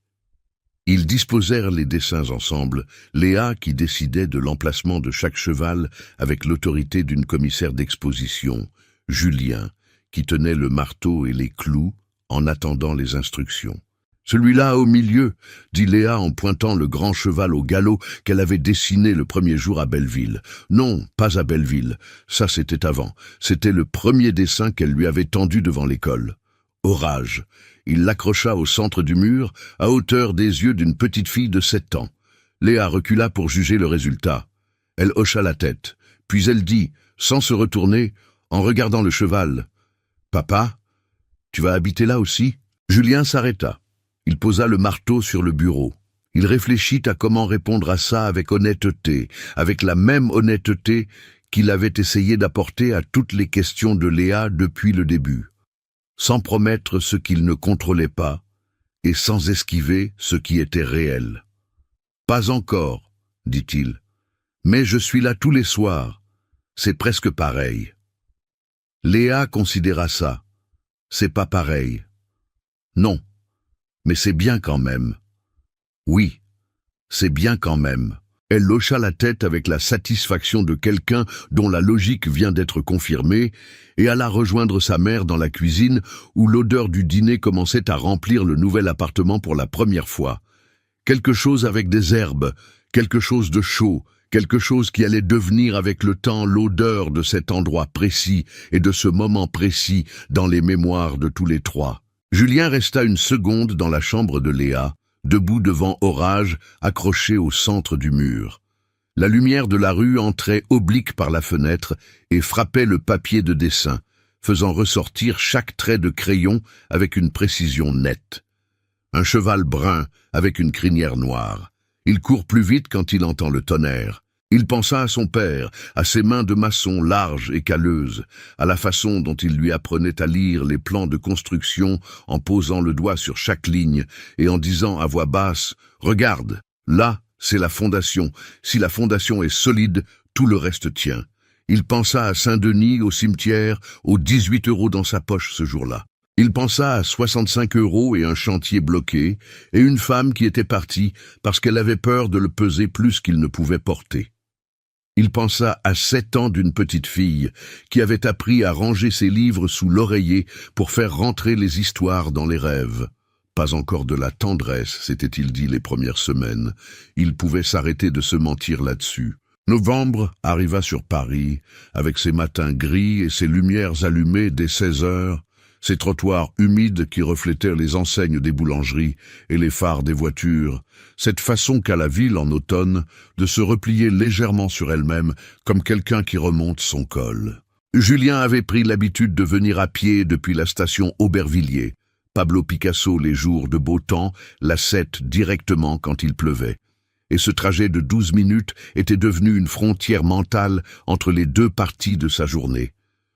Ils disposèrent les dessins ensemble, Léa qui décidait de l'emplacement de chaque cheval avec l'autorité d'une commissaire d'exposition, Julien qui tenait le marteau et les clous en attendant les instructions. « Celui-là au milieu », dit Léa en pointant le grand cheval au galop qu'elle avait dessiné le premier jour à Belleville. Non, pas à Belleville, ça c'était avant. C'était le premier dessin qu'elle lui avait tendu devant l'école. Orage. Il l'accrocha au centre du mur, à hauteur des yeux d'une petite fille de 7 ans. Léa recula pour juger le résultat. Elle hocha la tête, puis elle dit, sans se retourner, en regardant le cheval, « Papa, tu vas habiter là aussi ?» Julien s'arrêta. Il posa le marteau sur le bureau. Il réfléchit à comment répondre à ça avec honnêteté, avec la même honnêteté qu'il avait essayé d'apporter à toutes les questions de Léa depuis le début, sans promettre ce qu'il ne contrôlait pas et sans esquiver ce qui était réel. « Pas encore, » dit-il, « mais je suis là tous les soirs. C'est presque pareil. » Léa considéra ça. « C'est pas pareil. » « Non. Mais c'est bien quand même. » « Oui, c'est bien quand même. » Elle hocha la tête avec la satisfaction de quelqu'un dont la logique vient d'être confirmée et alla rejoindre sa mère dans la cuisine où l'odeur du dîner commençait à remplir le nouvel appartement pour la première fois. Quelque chose avec des herbes, quelque chose de chaud, quelque chose qui allait devenir avec le temps l'odeur de cet endroit précis et de ce moment précis dans les mémoires de tous les 3. Julien resta une seconde dans la chambre de Léa, debout devant Orage, accroché au centre du mur. La lumière de la rue entrait oblique par la fenêtre et frappait le papier de dessin, faisant ressortir chaque trait de crayon avec une précision nette. Un cheval brun avec une crinière noire. Il court plus vite quand il entend le tonnerre. Il pensa à son père, à ses mains de maçon larges et calleuses, à la façon dont il lui apprenait à lire les plans de construction en posant le doigt sur chaque ligne et en disant à voix basse « Regarde, là, c'est la fondation. Si la fondation est solide, tout le reste tient. » Il pensa à Saint-Denis, au cimetière, aux 18 € dans sa poche ce jour-là. Il pensa à 65 € et un chantier bloqué, et une femme qui était partie parce qu'elle avait peur de le peser plus qu'il ne pouvait porter. Il pensa à 7 ans d'une petite fille qui avait appris à ranger ses livres sous l'oreiller pour faire rentrer les histoires dans les rêves. Pas encore de la tendresse, s'était-il dit les premières semaines. Il pouvait s'arrêter de se mentir là-dessus. Novembre arriva sur Paris, avec ses matins gris et ses lumières allumées dès 16 heures, ses trottoirs humides qui reflétaient les enseignes des boulangeries et les phares des voitures, cette façon qu'a la ville en automne de se replier légèrement sur elle-même comme quelqu'un qui remonte son col. Julien avait pris l'habitude de venir à pied depuis la station Aubervilliers. Pablo Picasso, les jours de beau temps, la 7 directement quand il pleuvait. Et ce trajet de 12 minutes était devenu une frontière mentale entre les deux parties de sa journée.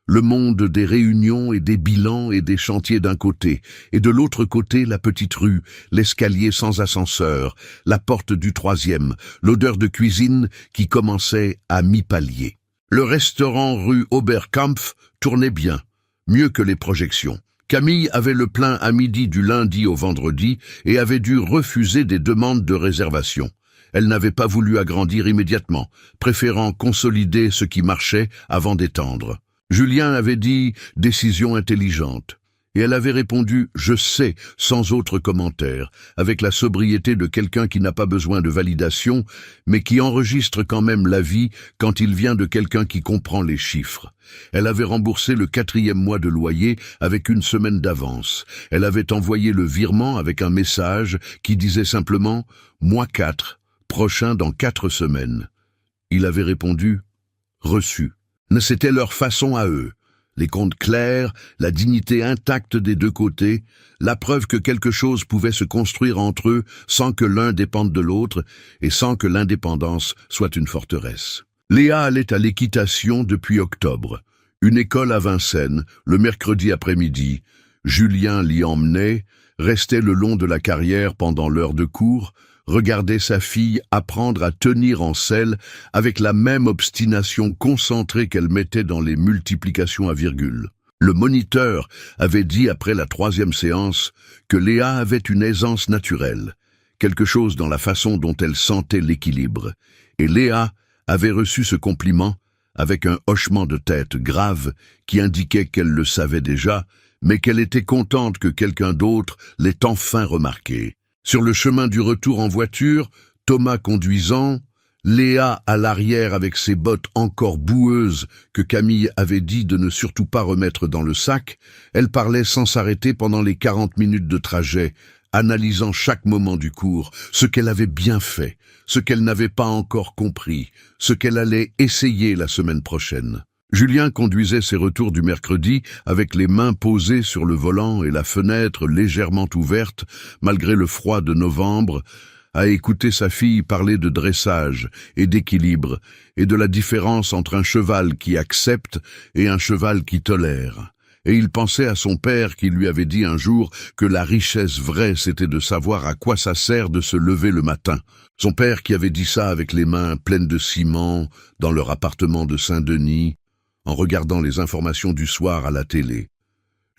Le monde des réunions et des bilans et des chantiers d'un côté, et de l'autre côté la petite rue, l'escalier sans ascenseur, la porte du 3e, l'odeur de cuisine qui commençait à mi-palier. Le restaurant rue Oberkampf tournait bien, mieux que les projections. Camille avait le plein à midi du lundi au vendredi et avait dû refuser des demandes de réservation. Elle n'avait pas voulu agrandir immédiatement, préférant consolider ce qui marchait avant d'étendre. Julien avait dit « décision intelligente » et elle avait répondu « je sais » sans autre commentaire, avec la sobriété de quelqu'un qui n'a pas besoin de validation, mais qui enregistre quand même l'avis quand il vient de quelqu'un qui comprend les chiffres. Elle avait remboursé le 4e mois de loyer avec une semaine d'avance. Elle avait envoyé le virement avec un message qui disait simplement « mois 4, prochain dans 4 semaines ». Il avait répondu « reçu ». C'était leur façon à eux. Les comptes clairs, la dignité intacte des deux côtés, la preuve que quelque chose pouvait se construire entre eux sans que l'un dépende de l'autre et sans que l'indépendance soit une forteresse. Léa allait à l'équitation depuis octobre. Une école à Vincennes, le mercredi après-midi. Julien l'y emmenait, restait le long de la carrière pendant l'heure de cours, regardait sa fille apprendre à tenir en selle avec la même obstination concentrée qu'elle mettait dans les multiplications à virgule. Le moniteur avait dit après la 3e séance que Léa avait une aisance naturelle, quelque chose dans la façon dont elle sentait l'équilibre. Et Léa avait reçu ce compliment avec un hochement de tête grave qui indiquait qu'elle le savait déjà, mais qu'elle était contente que quelqu'un d'autre l'ait enfin remarqué. Sur le chemin du retour en voiture, Thomas conduisant, Léa à l'arrière avec ses bottes encore boueuses que Camille avait dit de ne surtout pas remettre dans le sac, elle parlait sans s'arrêter pendant les 40 minutes de trajet, analysant chaque moment du cours, ce qu'elle avait bien fait, ce qu'elle n'avait pas encore compris, ce qu'elle allait essayer la semaine prochaine. Julien conduisait ses retours du mercredi avec les mains posées sur le volant et la fenêtre légèrement ouverte, malgré le froid de novembre, à écouter sa fille parler de dressage et d'équilibre et de la différence entre un cheval qui accepte et un cheval qui tolère. Et il pensait à son père qui lui avait dit un jour que la richesse vraie c'était de savoir à quoi ça sert de se lever le matin. Son père qui avait dit ça avec les mains pleines de ciment dans leur appartement de Saint-Denis, en regardant les informations du soir à la télé.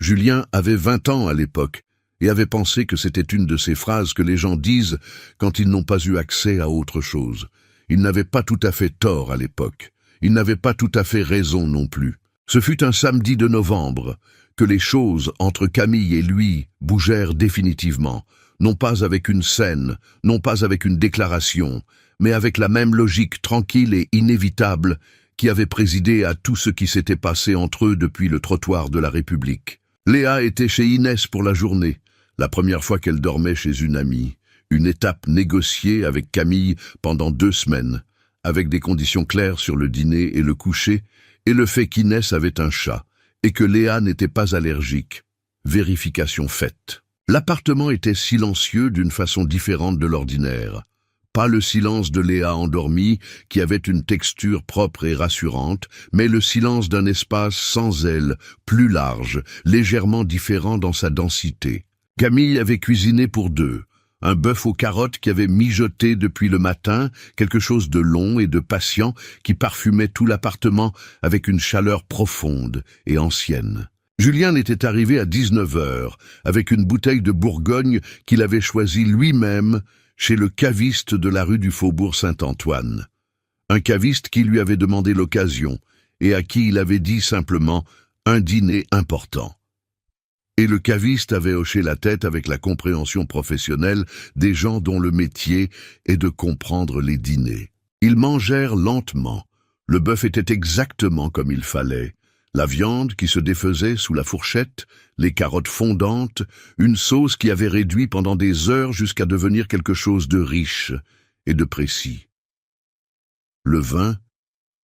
Julien avait 20 ans à l'époque et avait pensé que c'était une de ces phrases que les gens disent quand ils n'ont pas eu accès à autre chose. Il n'avait pas tout à fait tort à l'époque. Il n'avait pas tout à fait raison non plus. Ce fut un samedi de novembre que les choses entre Camille et lui bougèrent définitivement, non pas avec une scène, non pas avec une déclaration, mais avec la même logique tranquille et inévitable qui avait présidé à tout ce qui s'était passé entre eux depuis le trottoir de la République. Léa était chez Inès pour la journée, la première fois qu'elle dormait chez une amie, une étape négociée avec Camille pendant 2 semaines, avec des conditions claires sur le dîner et le coucher, et le fait qu'Inès avait un chat, et que Léa n'était pas allergique. Vérification faite. L'appartement était silencieux d'une façon différente de l'ordinaire. Pas le silence de Léa endormie, qui avait une texture propre et rassurante, mais le silence d'un espace sans aile, plus large, légèrement différent dans sa densité. Camille avait cuisiné pour deux. Un bœuf aux carottes qui avait mijoté depuis le matin, quelque chose de long et de patient qui parfumait tout l'appartement avec une chaleur profonde et ancienne. Julien était arrivé à 19 heures, avec une bouteille de Bourgogne qu'il avait choisie lui-même chez le caviste de la rue du Faubourg Saint-Antoine. Un caviste qui lui avait demandé l'occasion et à qui il avait dit simplement « un dîner important ». Et le caviste avait hoché la tête avec la compréhension professionnelle des gens dont le métier est de comprendre les dîners. Ils mangèrent lentement. Le bœuf était exactement comme il fallait. La viande qui se défaisait sous la fourchette, les carottes fondantes, une sauce qui avait réduit pendant des heures jusqu'à devenir quelque chose de riche et de précis. Le vin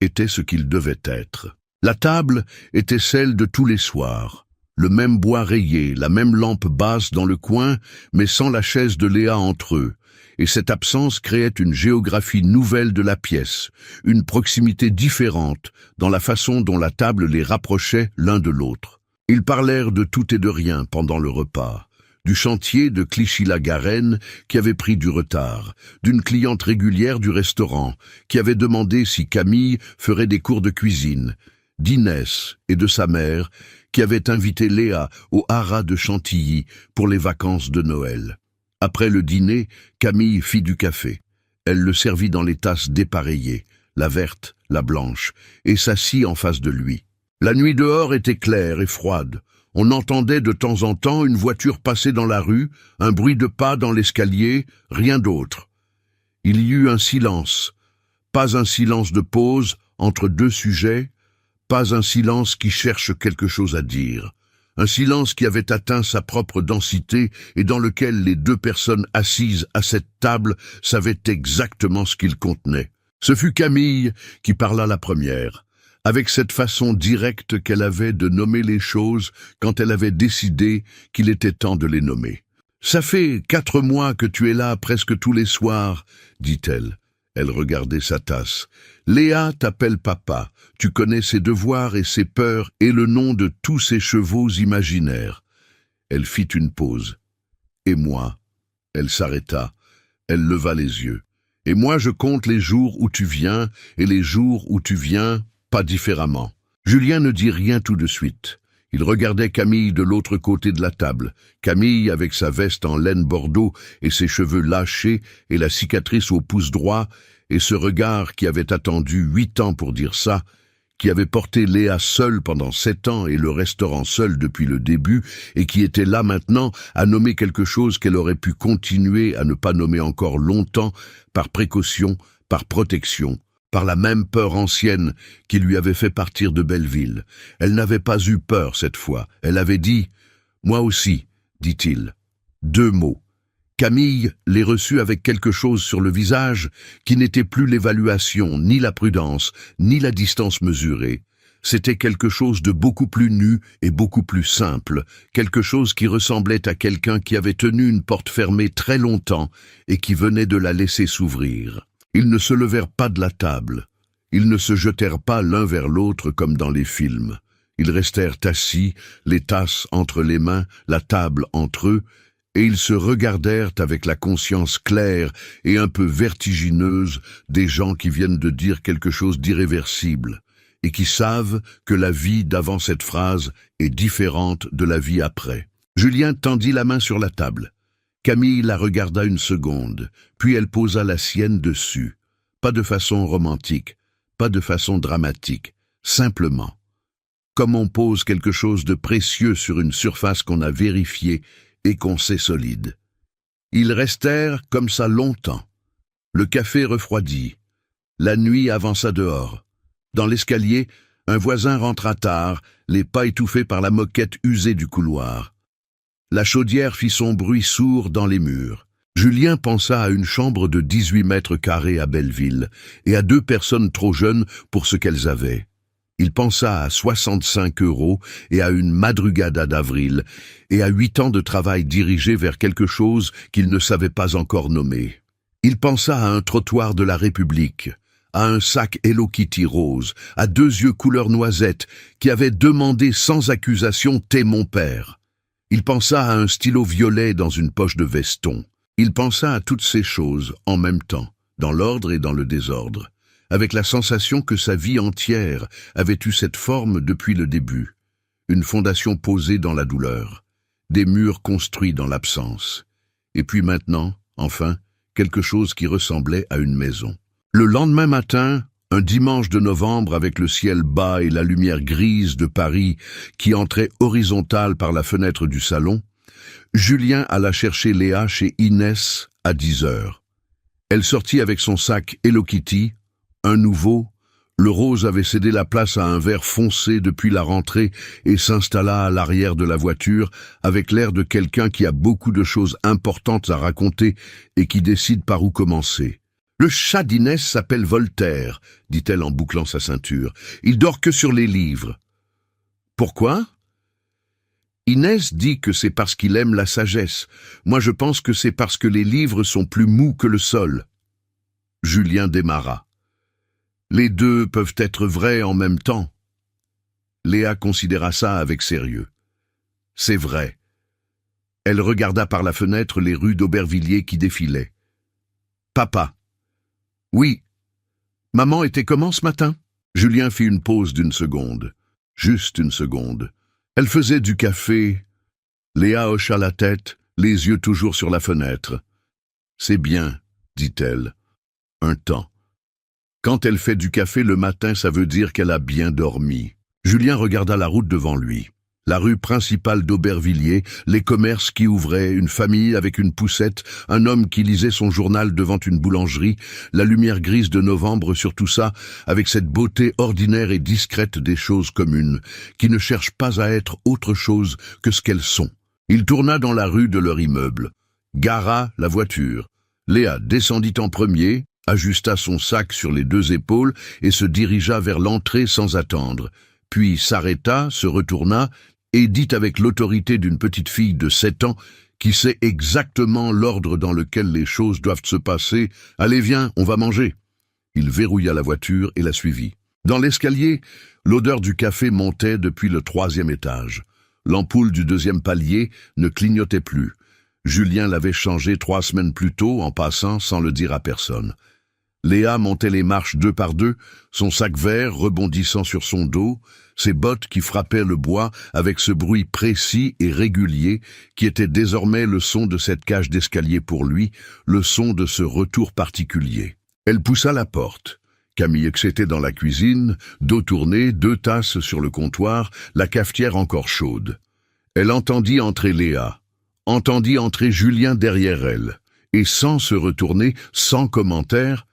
était ce qu'il devait être. La table était celle de tous les soirs. Le même bois rayé, la même lampe basse dans le coin, mais sans la chaise de Léa entre eux. Et cette absence créait une géographie nouvelle de la pièce, une proximité différente dans la façon dont la table les rapprochait l'un de l'autre. Ils parlèrent de tout et de rien pendant le repas. Du chantier de Clichy-la-Garenne qui avait pris du retard, d'une cliente régulière du restaurant qui avait demandé si Camille ferait des cours de cuisine, d'Inès et de sa mère qui avait invité Léa au haras de Chantilly pour les vacances de Noël. Après le dîner, Camille fit du café. Elle le servit dans les tasses dépareillées, la verte, la blanche, et s'assit en face de lui. La nuit dehors était claire et froide. On entendait de temps en temps une voiture passer dans la rue, un bruit de pas dans l'escalier, rien d'autre. Il y eut un silence, pas un silence de pause entre deux sujets, pas un silence qui cherche quelque chose à dire. Un silence qui avait atteint sa propre densité et dans lequel les deux personnes assises à cette table savaient exactement ce qu'il contenait. Ce fut Camille qui parla la première, avec cette façon directe qu'elle avait de nommer les choses quand elle avait décidé qu'il était temps de les nommer. « Ça fait 4 mois que tu es là presque tous les soirs, » dit-elle. Elle regardait sa tasse. « Léa t'appelle papa. Tu connais ses devoirs et ses peurs et le nom de tous ses chevaux imaginaires. » Elle fit une pause. « Et moi ?» Elle s'arrêta. Elle leva les yeux. « Et moi je compte les jours où tu viens et les jours où tu viens, pas différemment. » Julien ne dit rien tout de suite. Il regardait Camille de l'autre côté de la table. Camille avec sa veste en laine bordeaux et ses cheveux lâchés et la cicatrice au pouce droit et ce regard qui avait attendu 8 ans pour dire ça, qui avait porté Léa seule pendant 7 ans et le restaurant seul depuis le début et qui était là maintenant à nommer quelque chose qu'elle aurait pu continuer à ne pas nommer encore longtemps par précaution, par protection, par la même peur ancienne qui lui avait fait partir de Belleville. Elle n'avait pas eu peur cette fois. Elle avait dit « Moi aussi », dit-il. 2 mots. Camille les reçut avec quelque chose sur le visage qui n'était plus l'évaluation, ni la prudence, ni la distance mesurée. C'était quelque chose de beaucoup plus nu et beaucoup plus simple, quelque chose qui ressemblait à quelqu'un qui avait tenu une porte fermée très longtemps et qui venait de la laisser s'ouvrir. Ils ne se levèrent pas de la table. Ils ne se jetèrent pas l'un vers l'autre comme dans les films. Ils restèrent assis, les tasses entre les mains, la table entre eux, et ils se regardèrent avec la conscience claire et un peu vertigineuse des gens qui viennent de dire quelque chose d'irréversible, et qui savent que la vie d'avant cette phrase est différente de la vie après. Julien tendit la main sur la table. Camille la regarda une seconde, puis elle posa la sienne dessus. Pas de façon romantique, pas de façon dramatique, simplement. Comme on pose quelque chose de précieux sur une surface qu'on a vérifiée et qu'on sait solide. Ils restèrent comme ça longtemps. Le café refroidit. La nuit avança dehors. Dans l'escalier, un voisin rentra tard, les pas étouffés par la moquette usée du couloir. La chaudière fit son bruit sourd dans les murs. Julien pensa à une chambre de 18 mètres carrés à Belleville et à 2 personnes trop jeunes pour ce qu'elles avaient. Il pensa à 65 € et à une madrugada d'avril et à 8 ans de travail dirigé vers quelque chose qu'il ne savait pas encore nommer. Il pensa à un trottoir de la République, à un sac Hello Kitty rose, à 2 yeux couleur noisette qui avaient demandé sans accusation « T'es mon père ». Il pensa à un stylo violet dans une poche de veston. Il pensa à toutes ces choses en même temps, dans l'ordre et dans le désordre, avec la sensation que sa vie entière avait eu cette forme depuis le début. Une fondation posée dans la douleur, des murs construits dans l'absence. Et puis maintenant, enfin, quelque chose qui ressemblait à une maison. Le lendemain matin, un dimanche de novembre avec le ciel bas et la lumière grise de Paris qui entrait horizontale par la fenêtre du salon, Julien alla chercher Léa chez Inès à 10 heures. Elle sortit avec son sac Hello Kitty, un nouveau. Le rose avait cédé la place à un vert foncé depuis la rentrée et s'installa à l'arrière de la voiture avec l'air de quelqu'un qui a beaucoup de choses importantes à raconter et qui décide par où commencer. « Le chat d'Inès s'appelle Voltaire », dit-elle en bouclant sa ceinture. « Il dort que sur les livres. »« Pourquoi ?» Inès dit que c'est parce qu'il aime la sagesse. Moi je pense que c'est parce que les livres sont plus mous que le sol. Julien démarra. Les deux peuvent être vrais en même temps. Léa considéra ça avec sérieux. C'est vrai. Elle regarda par la fenêtre les rues d'Aubervilliers qui défilaient. Papa. Oui. Maman était comment ce matin? Julien fit une pause d'1 seconde. Juste 1 seconde. Elle faisait du café. Léa hocha la tête, les yeux toujours sur la fenêtre. C'est bien, dit-elle. Un temps. Quand elle fait du café le matin, ça veut dire qu'elle a bien dormi. Julien regarda la route devant lui. La rue principale d'Aubervilliers, les commerces qui ouvraient, une famille avec une poussette, un homme qui lisait son journal devant une boulangerie, la lumière grise de novembre sur tout ça, avec cette beauté ordinaire et discrète des choses communes, qui ne cherchent pas à être autre chose que ce qu'elles sont. Il tourna dans la rue de leur immeuble, gara la voiture. Léa descendit en premier, ajusta son sac sur les 2 épaules et se dirigea vers l'entrée sans attendre, puis s'arrêta, se retourna et dit avec l'autorité d'une petite fille de 7 ans qui sait exactement l'ordre dans lequel les choses doivent se passer. « Allez, viens, on va manger !» Il verrouilla la voiture et la suivit. Dans l'escalier, l'odeur du café montait depuis le 3e étage. L'ampoule du 2e palier ne clignotait plus. Julien l'avait changée 3 semaines plus tôt en passant sans le dire à personne. Léa montait les marches 2 par 2, son sac vert rebondissant sur son dos, ses bottes qui frappaient le bois avec ce bruit précis et régulier qui était désormais le son de cette cage d'escalier pour lui, le son de ce retour particulier. Elle poussa la porte. Camille était dans la cuisine, dos tourné, 2 tasses sur le comptoir, la cafetière encore chaude. Elle entendit entrer Léa, entendit entrer Julien derrière elle, et sans se retourner, sans commentaire,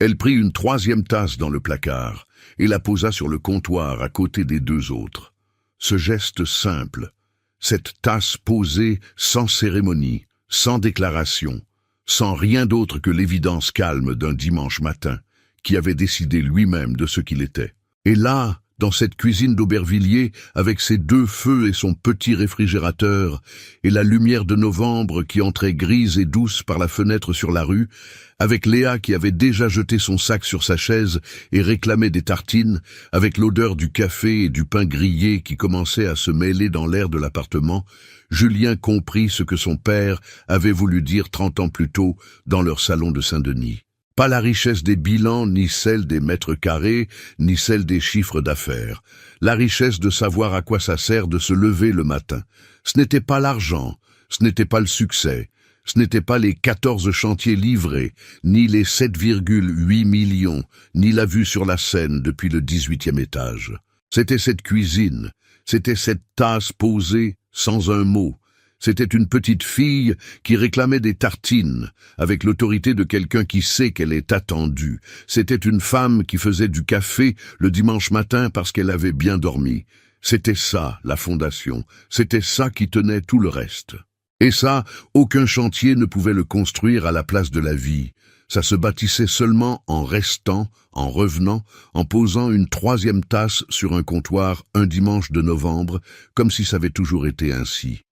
elle prit une 3e tasse dans le placard et la posa sur le comptoir à côté des 2 autres. Ce geste simple, cette tasse posée sans cérémonie, sans déclaration, sans rien d'autre que l'évidence calme d'un dimanche matin, qui avait décidé lui-même de ce qu'il était. Et là, dans cette cuisine d'Aubervilliers, avec ses 2 feux et son petit réfrigérateur, et la lumière de novembre qui entrait grise et douce par la fenêtre sur la rue, avec Léa qui avait déjà jeté son sac sur sa chaise et réclamait des tartines, avec l'odeur du café et du pain grillé qui commençait à se mêler dans l'air de l'appartement, Julien comprit ce que son père avait voulu dire 30 ans plus tôt dans leur salon de Saint-Denis. Pas la richesse des bilans, ni celle des mètres carrés, ni celle des chiffres d'affaires. La richesse de savoir à quoi ça sert de se lever le matin. Ce n'était pas l'argent, ce n'était pas le succès, ce n'était pas les 14 chantiers livrés, ni les 7,8 millions, ni la vue sur la Seine depuis le 18e étage. C'était cette cuisine, c'était cette tasse posée sans un mot. C'était une petite fille qui réclamait des tartines, avec l'autorité de quelqu'un qui sait qu'elle est attendue. C'était une femme qui faisait du café le dimanche matin parce qu'elle avait bien dormi. C'était ça, la fondation. C'était ça qui tenait tout le reste. Et ça, aucun chantier ne pouvait le construire à la place de la vie. Ça se bâtissait seulement en restant, en revenant, en posant une troisième tasse sur un comptoir un dimanche de novembre, comme si ça avait toujours été ainsi.